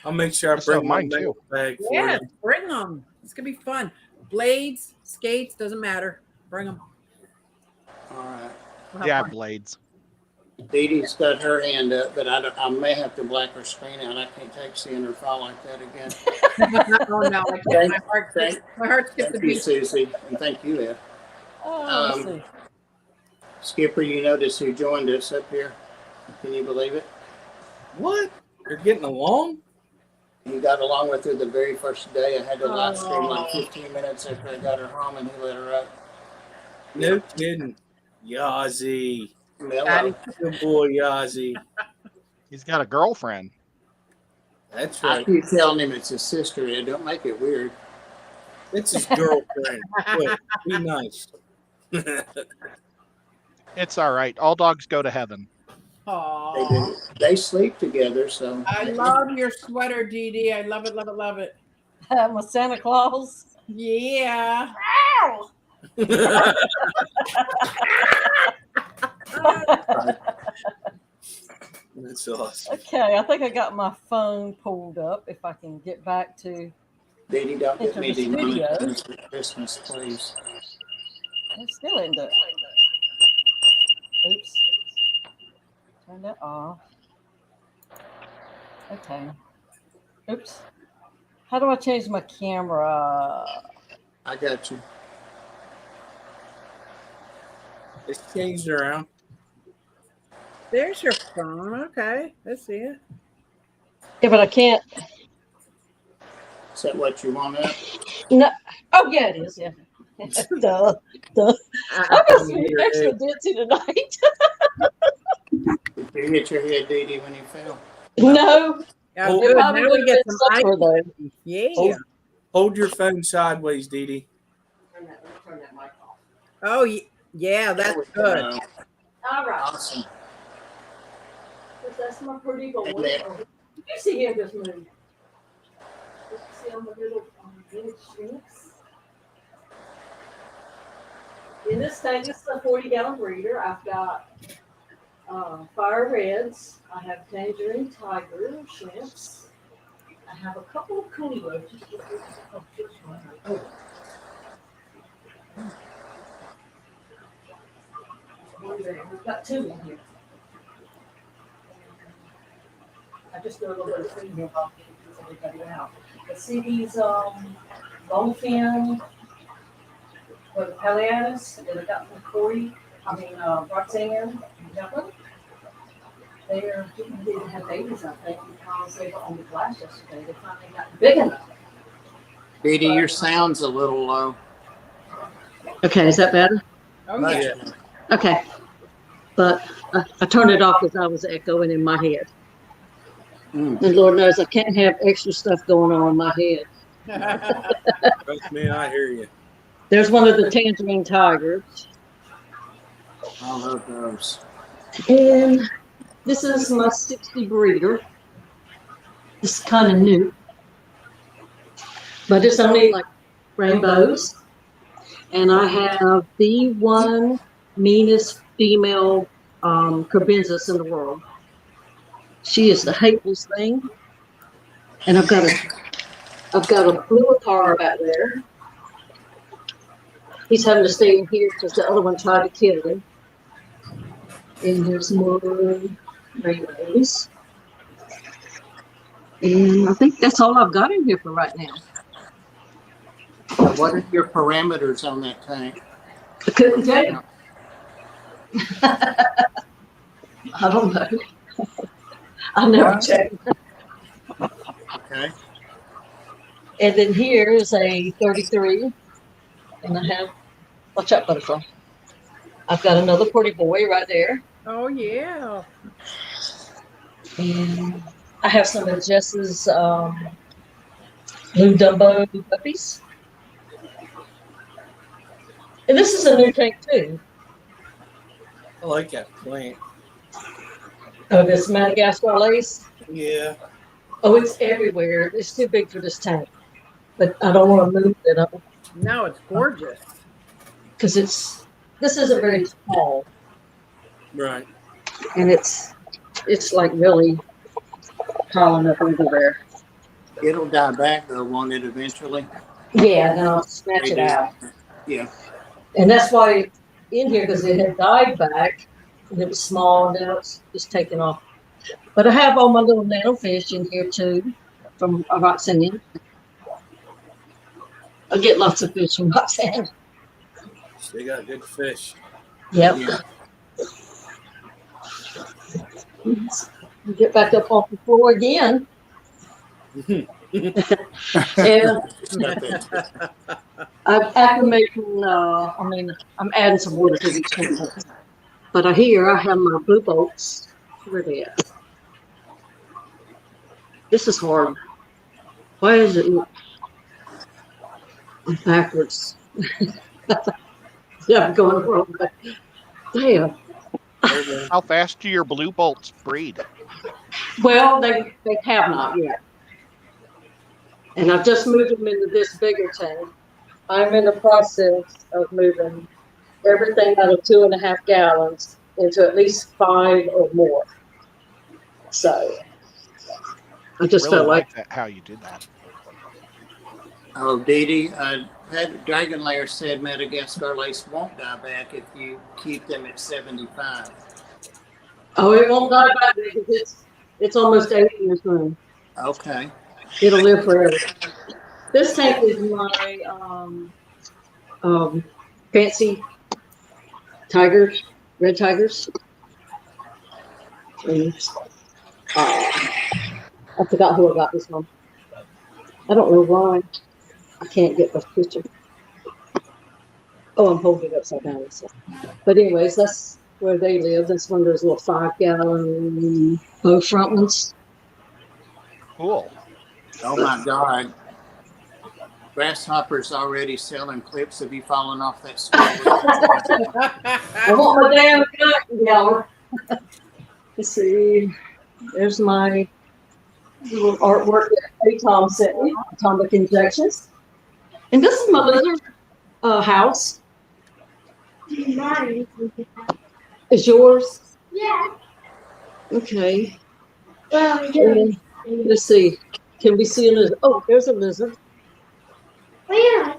Speaker 3: I'll make sure I
Speaker 4: So
Speaker 3: bring
Speaker 4: mine
Speaker 3: my
Speaker 4: too.
Speaker 3: bag for
Speaker 5: Yeah,
Speaker 3: you.
Speaker 5: bring them. It's going to be fun. Blades, skates, doesn't matter. Bring them.
Speaker 1: All right.
Speaker 4: Yeah, blades.
Speaker 1: Dee Dee's got her hand up, but I may have to black her screen out. I can't take seeing her fall like that again.
Speaker 5: Oh no, I can't. My heart skipped the
Speaker 1: Thank you,
Speaker 5: beat.
Speaker 1: Susie, and thank you, Ed.
Speaker 2: Oh, let's see.
Speaker 1: Skipper, you notice who joined us up here? Can you believe it?
Speaker 3: What? You're getting along?
Speaker 1: He got along with her the very first day. I had to live stream like
Speaker 5: Oh.
Speaker 1: 15 minutes after I got her home, and he let her up.
Speaker 3: No kidding. Yazzie.
Speaker 1: Mellow.
Speaker 3: Good boy, Yazzie.
Speaker 4: He's got a girlfriend.
Speaker 3: That's
Speaker 1: I
Speaker 3: right.
Speaker 1: keep telling him it's his sister, Ed. Don't make it weird.
Speaker 3: It's his girlfriend. Quick, be nice.
Speaker 4: It's all right. All dogs go to heaven.
Speaker 1: They
Speaker 5: Aw.
Speaker 1: do. They sleep together, so.
Speaker 5: I love your sweater, Dee Dee. I love it, love it, love it.
Speaker 2: I'm a Santa Claus.
Speaker 5: Yeah.
Speaker 3: That's awesome.
Speaker 2: Okay, I think I got my phone pulled up. If I can get back to,
Speaker 1: Dee Dee, don't get me
Speaker 2: Into the studio.
Speaker 1: demonetized for Christmas, please.
Speaker 2: it's still in the. Oops. Turn that off. Okay. Oops. How do I change my camera?
Speaker 1: I got you.
Speaker 3: It's changed around.
Speaker 5: There's your phone. Okay. Let's see it.
Speaker 2: Yeah, but I can't.
Speaker 1: Is that what you want up?
Speaker 2: No. Oh, yeah, it is. Yeah. Duh. I must be extra ditzy tonight.
Speaker 1: Did you hit your head, Dee Dee, when you fell?
Speaker 2: No.
Speaker 5: Yeah,
Speaker 3: Oh,
Speaker 5: good.
Speaker 2: Probably
Speaker 5: Now we get some
Speaker 2: supper,
Speaker 5: ice.
Speaker 2: though.
Speaker 5: Yeah.
Speaker 3: Hold your phone sideways, Dee Dee.
Speaker 2: Turn that mic off.
Speaker 5: Oh, yeah, that's
Speaker 1: There we
Speaker 5: good.
Speaker 1: go.
Speaker 2: All right.
Speaker 1: Awesome.
Speaker 2: That's my pretty boy.
Speaker 1: And then-
Speaker 2: Did you see him just move? Did you see him with little village shrinks? In this tank, this is a 40-gallon breeder. I've got fire reds. I have tangerine tiger shrimps. I have a couple of coolie roaches. We've got two in here. I just do a little bit of cleaning here while everybody out. But see these bowfin or the Pelias that I got from Roxanne and Dublin. They didn't have babies, I think, because they were on the glass yesterday. They finally got big enough.
Speaker 1: Dee Dee, your sound's a little low.
Speaker 6: Okay, is that better?
Speaker 5: Oh,
Speaker 1: Much
Speaker 5: yeah.
Speaker 1: better.
Speaker 6: Okay. But I turned it off because I was echoing in my head.
Speaker 1: Mm.
Speaker 6: And Lord knows I can't have extra stuff going on in my head.
Speaker 3: Trust me, I hear you.
Speaker 6: There's one of the tangerine tigers.
Speaker 1: I love those.
Speaker 6: And this is my 60 breeder. It's kind of new. But it's only like rainbows. And I have the one meanest female Carbensis in the world. She is the hatefulest thing. And I've got a blue car back there. He's having to stay in here because the other one tried to kill him. And there's more rainbows. And I think that's all I've got in here for right now.
Speaker 1: What are your parameters on that tank?
Speaker 6: I couldn't tell you. I don't know. I never checked.
Speaker 1: Okay.
Speaker 6: And then here is a 33. And I have, watch out, butterfly. I've got another pretty boy right there.
Speaker 5: Oh yeah.
Speaker 6: And I have some of Jess's blue Dumbo puppies. And this is a new tank too.
Speaker 3: I like that plant.
Speaker 6: Oh, this Madagascar lace.
Speaker 3: Yeah.
Speaker 6: Oh, it's everywhere. It's too big for this tank. But I don't want to move it up
Speaker 5: No, it's gorgeous.
Speaker 6: because this isn't very tall.
Speaker 3: Right.
Speaker 6: And it's like really piling up over there.
Speaker 1: It'll die back though, won't it, eventually?
Speaker 6: Yeah, and I'll snatch it out.
Speaker 1: Yeah.
Speaker 6: And that's why in here, because it had died back and it was small and now it's just taken off. But I have all my little nano fish in here too from Roxanne. I get lots of fish from Roxanne.
Speaker 3: They got good fish.
Speaker 6: Yep.
Speaker 1: Yeah.
Speaker 6: Get back up off the floor again. And I'm acclimating, I'm adding some water to these things. But here I have my blue boats. Where are they at? This is hard. Why is it backwards? Yeah, I'm going the wrong way. Damn.
Speaker 4: How fast do your blue bolts breed?
Speaker 6: Well, they have not yet. And I've just moved them into this bigger tank. I'm in the process of moving everything out of 2.5 gallons into at least 5 or more. So I just
Speaker 4: Really
Speaker 6: felt like
Speaker 4: that, how you did that.
Speaker 1: Oh, Dee Dee, Dragon Lair said Madagascar lace won't die back if you keep them at 75.
Speaker 6: oh, it won't die back because it's almost 8 years old.
Speaker 1: Okay.
Speaker 6: It'll live forever. This tank is my fancy tigers, red tigers. And, I forgot who I got this from. I don't know why. I can't get this picture. Oh, I'm holding it upside down. So. But anyways, that's where they live. That's one of those little 5-gallon bow front ones.
Speaker 4: Cool.
Speaker 1: Oh my God. Grasshopper's already selling clips of you falling off that stool.
Speaker 6: I want my damn gun. Let's see. There's my little artwork that Tom sent me. Atomic injections. And this is my lizard house. Is yours?
Speaker 7: Yeah.
Speaker 6: Okay.
Speaker 7: Well,
Speaker 6: And let's see. Can we see a lizard? Oh, there's a lizard.
Speaker 7: where?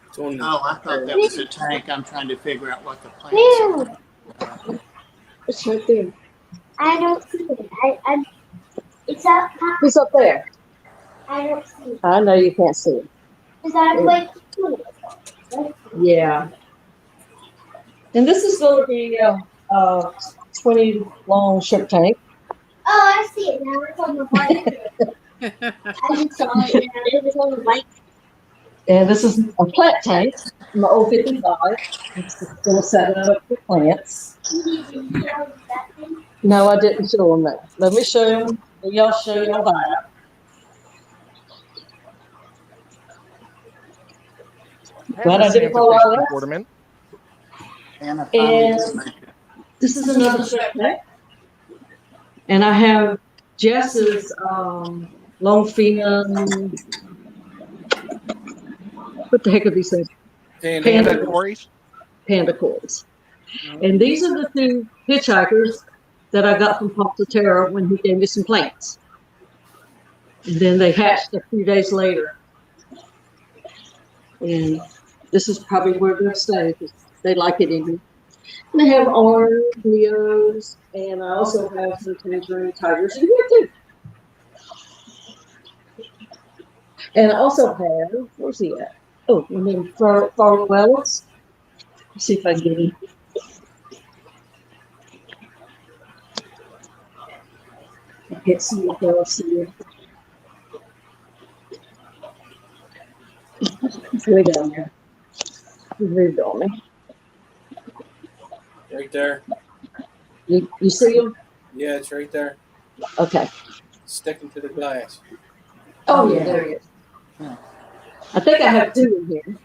Speaker 3: It's on the-
Speaker 1: Oh, I thought that was a tank. I'm trying to figure out what the plants are.
Speaker 6: It's right there.
Speaker 7: I don't see it. It's up top.
Speaker 6: He's up there.
Speaker 7: I don't see it.
Speaker 6: I know you can't see it.
Speaker 7: Is that like?
Speaker 6: Yeah. And this is going to be a 20 long ship tank.
Speaker 7: Oh, I see it now. It's on the bike. I just saw it now. It was on the bike.
Speaker 6: And this is a plant tank, my old 55. It's going to set it up for plants. No, I didn't show them that. Let me show them. Y'all show y'all that. Glad I didn't follow all that.
Speaker 4: Ornament.
Speaker 1: And I finally
Speaker 6: And
Speaker 1: did make it.
Speaker 6: this is another ship tank. And I have Jess's long fin What the heck are these things?
Speaker 4: Panda Corys.
Speaker 6: Panda coils. And these are the two hitchhikers that I got from Pop Terra when he gave me some plants. And then they hatched a few days later. And this is probably where they'll stay because they like it in here. And they have orange, Leos, and I also have some tangerine tigers in here too. And I also have, where's he at? Oh, and then Farwells. Let's see if I can get him. I can't see what else here. It's way down there. He moved on me.
Speaker 3: Right there.
Speaker 6: You see him?
Speaker 3: Yeah, it's right there.
Speaker 6: Okay.
Speaker 3: Sticking to the glass.
Speaker 6: Oh, yeah, there he is. I think I have two in here.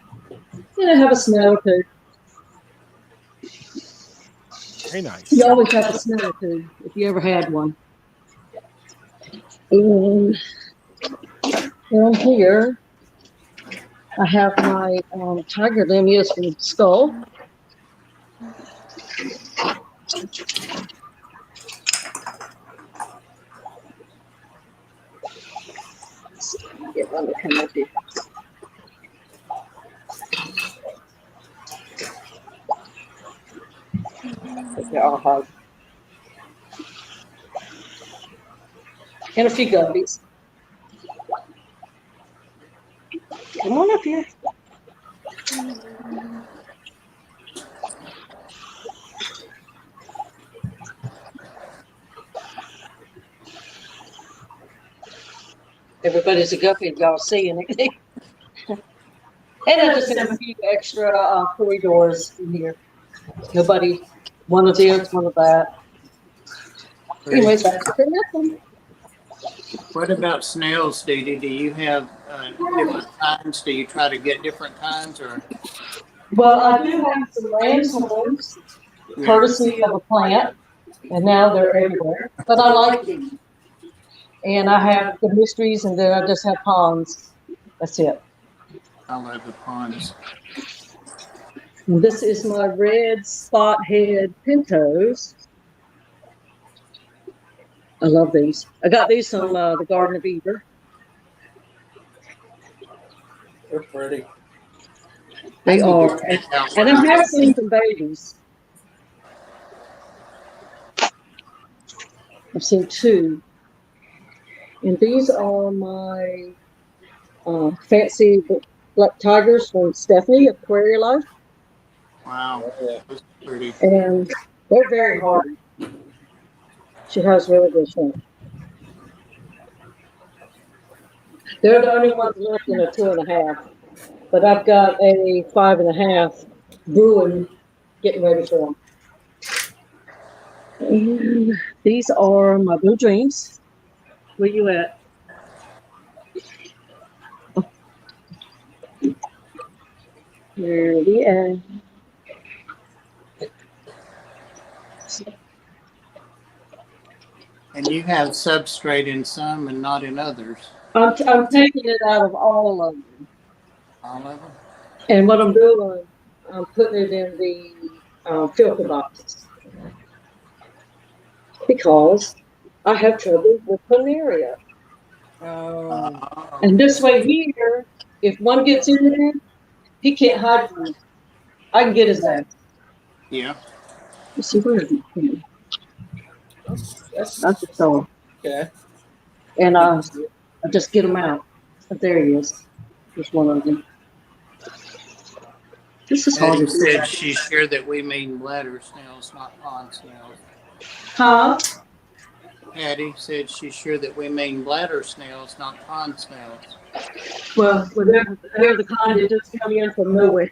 Speaker 6: And I have a snail too.
Speaker 4: Very nice.
Speaker 6: You always have a snail too, if you ever had one. And down here, I have my tiger lineage from Skull. Get one to come up here. Okay, I'll hug. And a few guppies. Come on up here. Everybody's a guppy if y'all see anything. And I just have a few extra corridors in here. Nobody, one of this, one of that. Anyways, that's the nothing.
Speaker 1: What about snails, Dee Dee? Do you have different kinds? Do you try to get different kinds, or?
Speaker 6: Well, I do have some lamb's horns, courtesy of a plant, and now they're everywhere. But I like them. And I have the mysteries, and then I just have ponds. That's it.
Speaker 1: I love the ponds.
Speaker 6: And this is my red spot head pintos. I love these. I got these from the Garden of Eden.
Speaker 3: They're pretty.
Speaker 6: They are. And I have seen some babies. I've seen two. And these are my fancy black tigers from Stephanie of Prairie Life.
Speaker 1: Wow, that's pretty.
Speaker 6: And they're very hard. She has really good shrimp. They're the only ones left in a 2.5. But I've got a 5.5 brewing, getting ready for them. And these are my blue dreams. Where you at? There we are.
Speaker 1: And you have substrate in some and not in others.
Speaker 6: I'm taking it out of all of them.
Speaker 1: All of them?
Speaker 6: And what I'm doing, I'm putting it in the filter boxes. Because I have trouble with planaria. And this way here, if one gets in there, he can't hide from me. I can get his ass.
Speaker 1: Yeah.
Speaker 6: Let's see, where is he?
Speaker 3: That's
Speaker 6: That's the soul.
Speaker 3: okay.
Speaker 6: And I just get him out. But there he is. There's one of them. This is hard
Speaker 1: Patty
Speaker 6: to do.
Speaker 1: said she's sure that we mean bladder snails, not pond snails.
Speaker 6: Huh?
Speaker 1: Patty said she's sure that we mean bladder snails, not pond snails.
Speaker 6: Well, they're the kind that just come in from nowhere.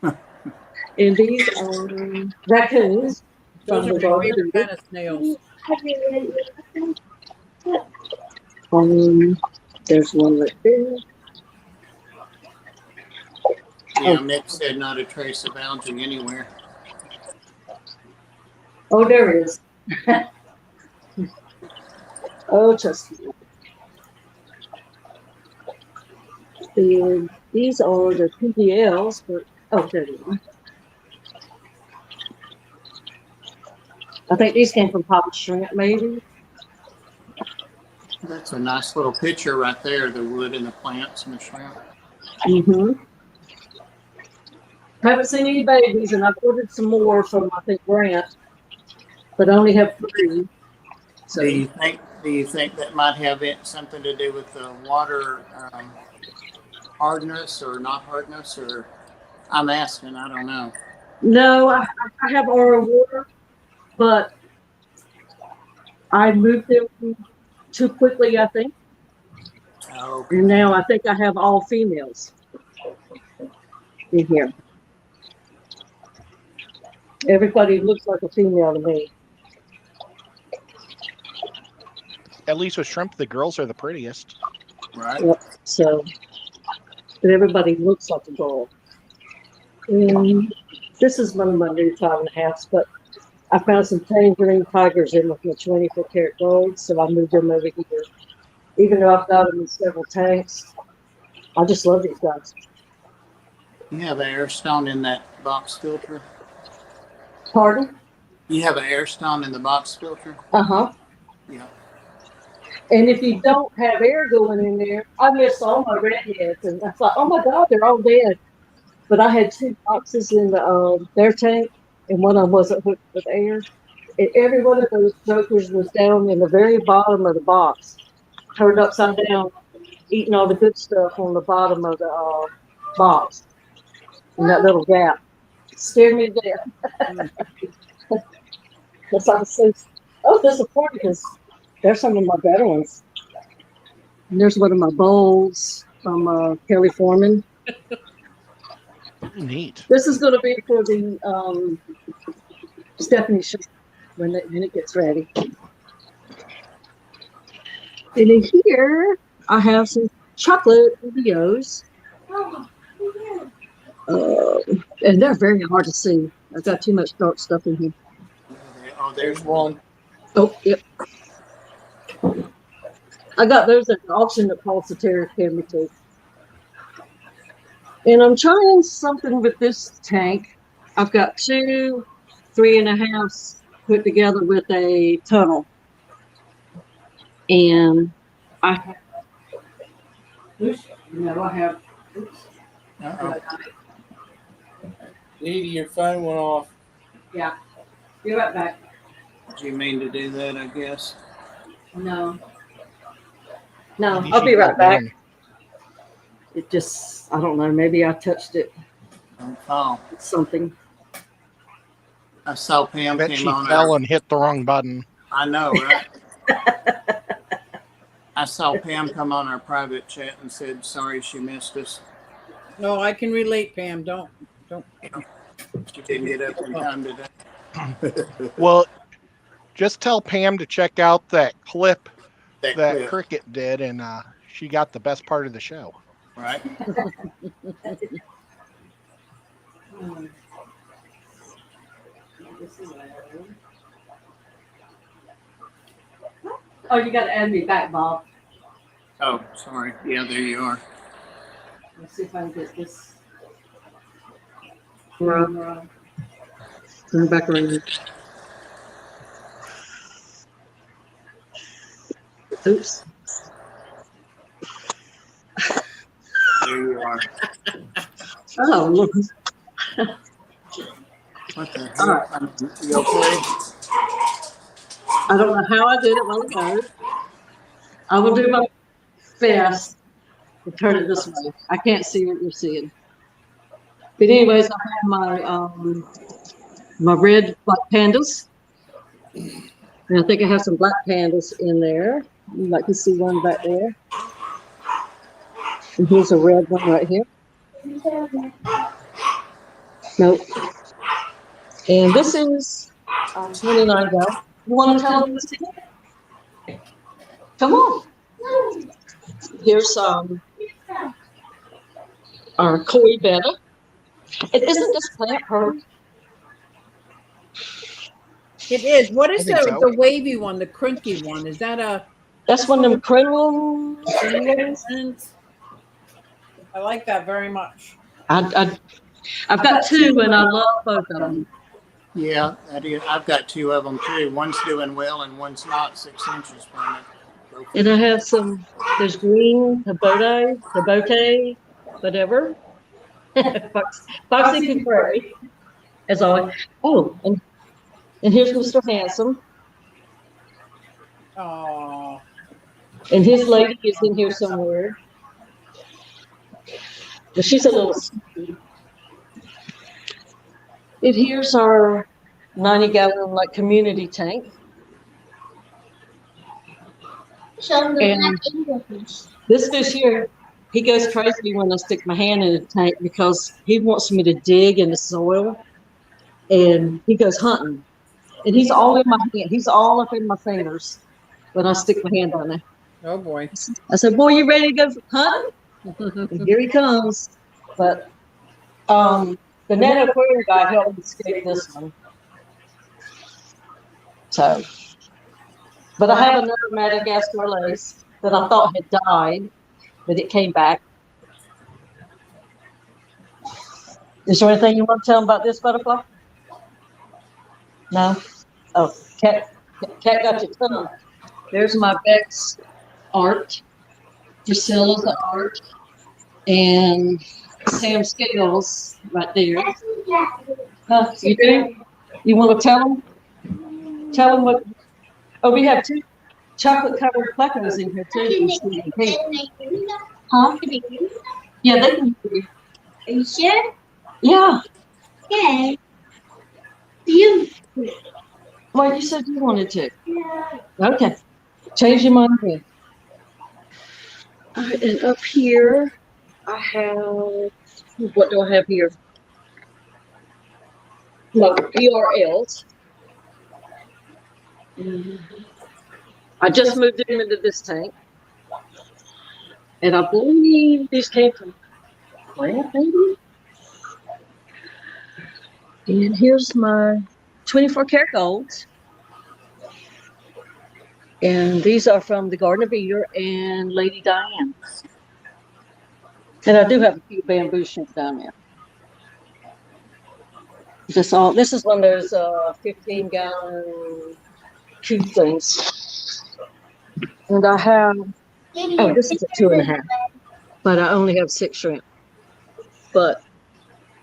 Speaker 6: And these are raccoons.
Speaker 5: Those are my favorite kind of snails.
Speaker 6: There's one right there.
Speaker 1: Yeah, Nick said not a trace of algae anywhere.
Speaker 6: Oh, there it is. Oh, just. And these are the PBLs, but oh, there they are. I think these came from Papa Shrimp, maybe.
Speaker 1: That's a nice little picture right there, the wood and the plants and the shrimp.
Speaker 6: Mm-hmm. Haven't seen any babies, and I've ordered some more from, I think, Grant, but I only have 3. So
Speaker 1: Do you think that might have something to do with the water hardness or not hardness? Or I'm asking, I don't know.
Speaker 6: no, I have RO water, but I moved them too quickly, I think.
Speaker 1: Oh,
Speaker 6: And now I think I have all females in here. Everybody looks like a female to me.
Speaker 4: At least with shrimp, the girls are the prettiest.
Speaker 1: right.
Speaker 6: Yep. So, but everybody looks like a girl. And this is one of my new 5.5s, but I found some tangerine tigers in with my 24-karat gold, so I moved them over here. Even though I've got them in several tanks, I just love these guys.
Speaker 1: You have an air stone in that box filter?
Speaker 6: Pardon?
Speaker 1: You have an air stone in the box filter?
Speaker 6: Uh-huh.
Speaker 1: Yeah.
Speaker 6: And if you don't have air going in there, I missed all my redheads, and I thought, oh my God, they're all dead. But I had 2 boxes in their tank, and one of them wasn't hooked with air. And every one of those jokers was down in the very bottom of the box, turned upside down, eating all the good stuff on the bottom of the box in that little gap. Scared me to death. Because I was so disappointed because there's some of my better ones. And there's one of my bowls from Kelly Foreman.
Speaker 4: Neat.
Speaker 6: This is going to be for the Stephanie show when it gets ready. And in here, I have some chocolate videos. And they're very hard to see. I've got too much dark stuff in here.
Speaker 1: Oh, there's one.
Speaker 6: Oh, yep. I got those at the auction that Paul Satiric gave me to. And I'm trying something with this tank. I've got 2 3.5s put together with a tunnel. And I have,
Speaker 1: Uh-oh.
Speaker 3: Edie, your phone went off.
Speaker 2: Yeah. Be right back.
Speaker 1: Do you mean to do that, I guess?
Speaker 2: No.
Speaker 6: no,
Speaker 4: Maybe
Speaker 6: I'll
Speaker 4: she
Speaker 6: be right
Speaker 4: fell
Speaker 6: back.
Speaker 4: down.
Speaker 6: It just, I don't know, maybe I touched it,
Speaker 1: Don't fall.
Speaker 6: something.
Speaker 1: I saw Pam
Speaker 4: Bet
Speaker 1: came
Speaker 4: she
Speaker 1: on
Speaker 4: fell
Speaker 1: our,
Speaker 4: and hit the wrong button.
Speaker 1: I know, right? I saw Pam come on our private chat and said, sorry she missed us.
Speaker 5: No, I can relate, Pam. Don't.
Speaker 1: She didn't get up in time today.
Speaker 4: Well, just tell Pam to check out that clip that
Speaker 1: clip,
Speaker 4: Cricket did, and she got the best part of the show.
Speaker 1: right?
Speaker 2: Oh, you got to add me back, Bob.
Speaker 1: Oh, sorry. Yeah, there you are.
Speaker 2: Let's see if I can get this.
Speaker 6: Turn back around. Oops.
Speaker 1: There you are.
Speaker 6: Oh, look.
Speaker 1: What the hell? You okay?
Speaker 6: I don't know how I did it while ago. I will do my best to turn it this way. I can't see what you're seeing. But anyways, I have my red black pandas. And I think I have some black pandas in there. You'd like to see one back there. And here's a red one right here. Nope. And this is $29. You want to tell them this again? Come on. Here's our koi betta. It isn't this plant her?
Speaker 5: It is. What is
Speaker 4: I think so.
Speaker 5: the wavy one, the crunky one? Is that a?
Speaker 6: That's one of them crinoles.
Speaker 5: I like that very much.
Speaker 6: I've got two, and I love both of them.
Speaker 1: Yeah, that is. I've got two of them too. One's doing well and one's not. 6 inches from it.
Speaker 6: And I have some. There's green kabote, whatever. Foxy Picqueray, as always. Oh, and here's Mr. Handsome,
Speaker 5: Oh,
Speaker 6: and his lady is in here somewhere. But she's a little sneaky. And here's our 90-gallon like community tank.
Speaker 7: Show them the
Speaker 6: And
Speaker 7: black anglerfish.
Speaker 6: this fish here, he goes crazy when I stick my hand in the tank because he wants me to dig in the soil, and he goes hunting. And he's all in my hand. He's all up in my fingers when I stick my hand on there.
Speaker 5: oh boy.
Speaker 6: I said, "Boy, you ready to go hunting?" And here he comes. But the net aquarium guy helped me escape this one. So, but I have another Madagascar lace that I thought had died, but it came back. Is there anything you want to tell them about this butterfly? No? Oh, cat got your tongue. There's my Bex art, Priscilla's art, and Sam Scales right there. Huh, you do? You want to tell them? Tell them what. Oh, we have two chocolate covered plecos in here too. Huh? Yeah, they can hear you.
Speaker 7: Are you sure?
Speaker 6: Yeah.
Speaker 7: Okay. You.
Speaker 6: Well, you said you wanted to.
Speaker 7: Yeah.
Speaker 6: Okay. Change your mind again. All right, and up here, I have, what do I have here? My PRLs. I just moved them into this tank. And I believe these came from Grant, maybe? And here's my 24 karat golds. And these are from the Garden of Eden and Lady Diane. And I do have a few bamboo shrimp down there. This is one of those 15-gallon cube things. And I have, oh, this is a 2.5, but I only have 6 shrimp. But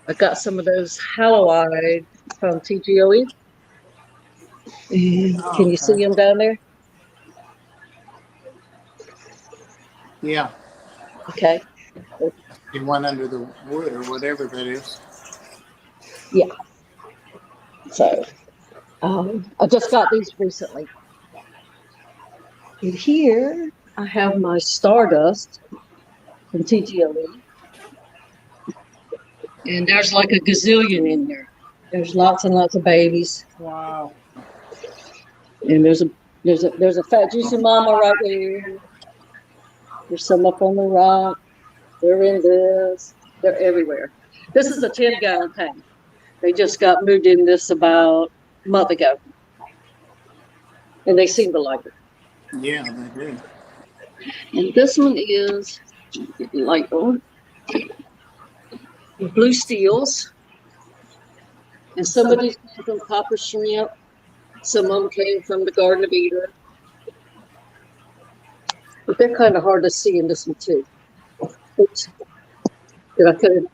Speaker 6: I got some of those halloide from TGOE. And can you see them down there?
Speaker 1: Yeah.
Speaker 6: Okay.
Speaker 1: The one under the wood or whatever that is.
Speaker 6: Yeah. So I just got these recently. And here I have my Stardust from TGOE. And there's like a gazillion in there. There's lots and lots of babies.
Speaker 5: Wow.
Speaker 6: And there's a fat juicy mama right there. There's some up on the rock. They're in this. They're everywhere. This is a 10-gallon tank. They just got moved in this about a month ago. And they seem to like it.
Speaker 1: Yeah, they do.
Speaker 6: And this one is like blue steels. And some of these came from copper shrimp. Some of them came from the Garden of Eden. But they're kind of hard to see in this one too. Oops. Did I cut it?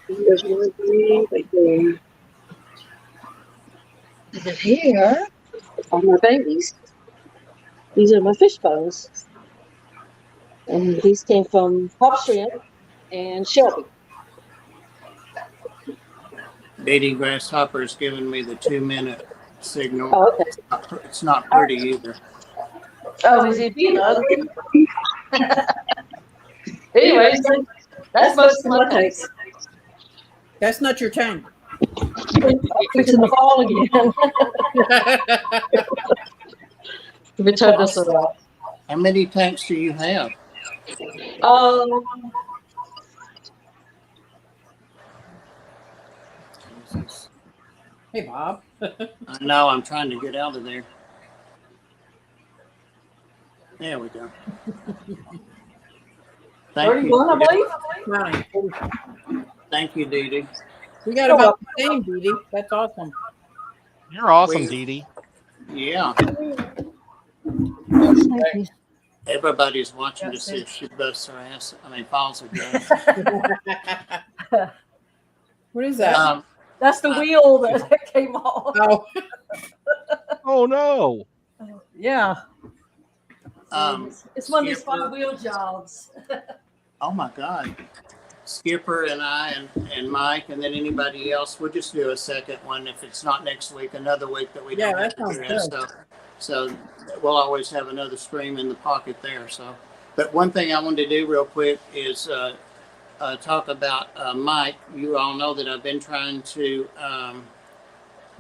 Speaker 6: There's one right there. And then here are my babies. These are my fish bones. And these came from Pop Shrimp and Shelby.
Speaker 1: Dating Grasshopper's giving me the 2-minute signal.
Speaker 6: Oh, okay.
Speaker 1: It's not pretty either.
Speaker 6: Oh, is it being ugly? Anyways, that's most of my tanks.
Speaker 5: That's not your tank.
Speaker 6: Fixing to fall again. Let me turn this around.
Speaker 1: How many tanks do you have?
Speaker 5: Hey, Bob.
Speaker 1: I know, I'm trying to get out of there. There we go. Thank
Speaker 6: 31, I
Speaker 1: you.
Speaker 6: believe.
Speaker 5: Fine.
Speaker 1: Thank you, Dee Dee.
Speaker 5: We got about the same, Dee Dee. That's awesome.
Speaker 4: You're awesome,
Speaker 1: We-
Speaker 4: Dee Dee.
Speaker 1: Yeah,
Speaker 6: Thank you.
Speaker 1: everybody's watching to
Speaker 2: Yes,
Speaker 1: see if she busts her ass. I mean, falls again.
Speaker 5: What is that?
Speaker 2: That's the wheel that came off.
Speaker 5: Oh,
Speaker 4: Oh no.
Speaker 2: Yeah.
Speaker 1: Um,
Speaker 2: It's one of these
Speaker 1: Skipper.
Speaker 2: 5-wheel jobs.
Speaker 1: Oh my God. Skipper and I and Mike and then anybody else, we'll just do a second one if it's not next week, another week that we
Speaker 5: Yeah,
Speaker 1: don't have
Speaker 5: that
Speaker 1: to do
Speaker 5: sounds
Speaker 1: it.
Speaker 5: good.
Speaker 1: So we'll always have another stream in the pocket there. So, but one thing I wanted to do real quick is talk about Mike. You all know that I've been trying to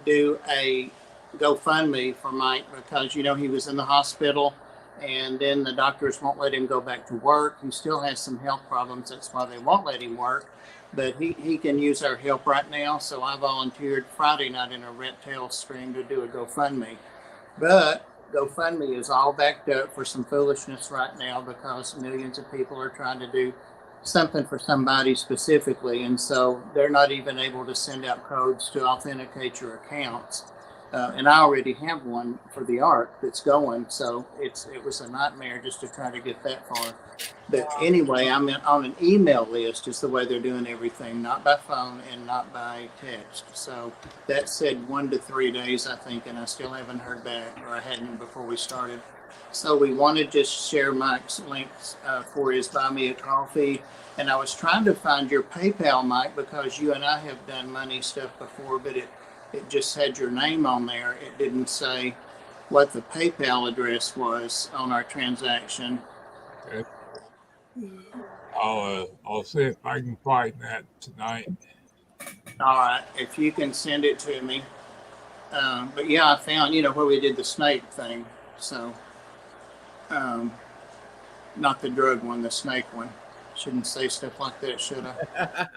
Speaker 1: do a GoFundMe for Mike because you know he was in the hospital and then the doctors won't let him go back to work. He still has some health problems. That's why they won't let him work. But he can use our help right now. So I volunteered Friday night in a Red Tail stream to do a GoFundMe. But GoFundMe is all backed up for some foolishness right now because millions of people are trying to do something for somebody specifically. And so they're not even able to send out codes to authenticate your accounts. And I already have one for the ARC that's going. So it was a nightmare just to try to get that far. But anyway, I'm on an email list is the way they're doing everything, not by phone and not by text. So that said 1 to 3 days, I think, and I still haven't heard back, or I hadn't before we started. So we want to just share Mike's links for his Buy Me a Coffee. And I was trying to find your PayPal, Mike, because you and I have done money stuff before, but it just had your name on there. It didn't say what the PayPal address was on our transaction.
Speaker 8: Okay. I'll see if I can find that tonight.
Speaker 1: All right, if you can send it to me. But yeah, I found, where we did the snake thing. So, not the drug one, the snake one. Shouldn't say stuff like that, should I?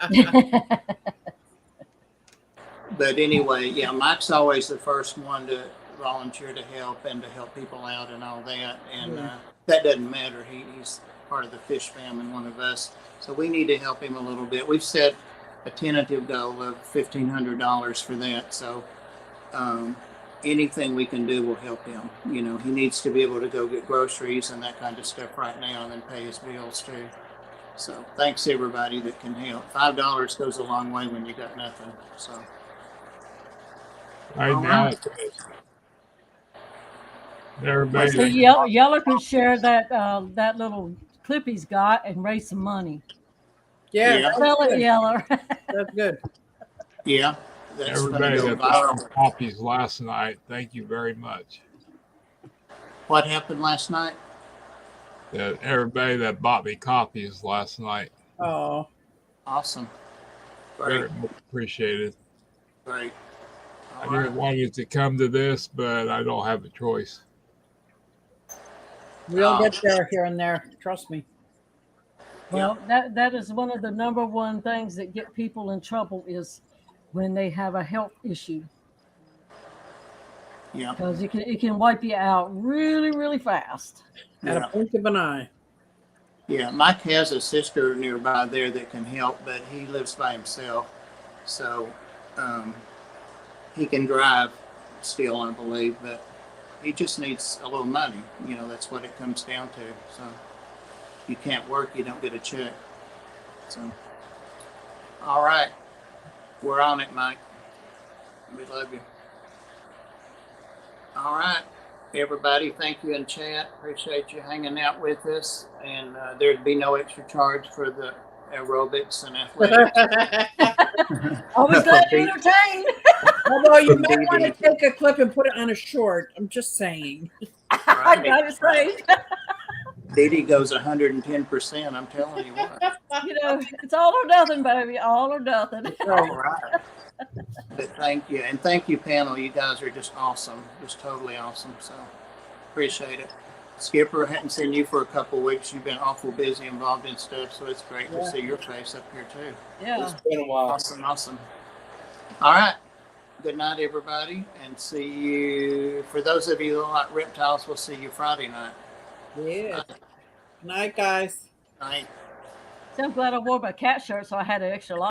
Speaker 1: But anyway, yeah, Mike's always the first one to volunteer to help and to help people out and all that. And that doesn't matter. He's part of the fish family, one of us. So we need to help him a little bit. We've set a tentative goal of $1,500 for that. So anything we can do will help him. He needs to be able to go get groceries and that kind of stuff right now and then pay his bills too. So thanks everybody that can help. $5 goes a long way when you got nothing. So.
Speaker 8: Right now, everybody.
Speaker 2: So Yeller could share that little clip he's got and raise some money.
Speaker 5: yeah.
Speaker 2: Sell it, Yeller.
Speaker 5: That's good.
Speaker 1: Yeah, that's
Speaker 8: Everybody
Speaker 1: gonna go
Speaker 8: that bought
Speaker 1: viral.
Speaker 8: copies last night, thank you very much.
Speaker 1: What happened last night?
Speaker 8: Everybody that bought me copies last night,
Speaker 5: Oh,
Speaker 1: Awesome. Great,
Speaker 8: very much appreciated.
Speaker 1: great.
Speaker 8: I
Speaker 1: All
Speaker 8: didn't
Speaker 1: right.
Speaker 8: want it to come to this, but I don't have a choice.
Speaker 5: we'll get there here and there. Trust me.
Speaker 2: Well, that is one of the number one things that get people in trouble is when they have a health issue,
Speaker 1: Yeah,
Speaker 2: because it can wipe you out really, really fast.
Speaker 5: At
Speaker 1: yeah,
Speaker 5: a blink of an eye.
Speaker 1: yeah. Mike has a sister nearby there that can help, but he lives by himself, so he can drive still, I believe, but he just needs a little money. That's what it comes down to. So you can't work, you don't get a check. So, all right, we're on it, Mike. We love you. All right, everybody, thank you in chat. Appreciate you hanging out with us. And there'd be no extra charge for the aerobics and athletics.
Speaker 2: Always glad to entertain.
Speaker 5: Although you
Speaker 1: From
Speaker 5: might
Speaker 1: Dee
Speaker 5: want to
Speaker 1: Dee.
Speaker 5: take a clip and put it on a short. I'm just saying.
Speaker 2: I gotta say,
Speaker 1: Dee Dee goes 110%. I'm telling you what.
Speaker 2: it's all or nothing, baby. All or nothing.
Speaker 1: All right. But thank you. And thank you, panel. You guys are just awesome. Just totally awesome. So appreciate it. Skipper, hadn't seen you for a couple of weeks. You've been awful busy involved in stuff. So it's great to see your face up here too.
Speaker 2: Yeah.
Speaker 3: It's been a while.
Speaker 1: Awesome. Awesome. All right. Good night, everybody. And see you. For those of you who like reptiles, we'll see you Friday night.
Speaker 5: Yeah. Good night, guys.
Speaker 1: Night.
Speaker 9: So I'm glad I wore my cat shirt, so I had an extra large.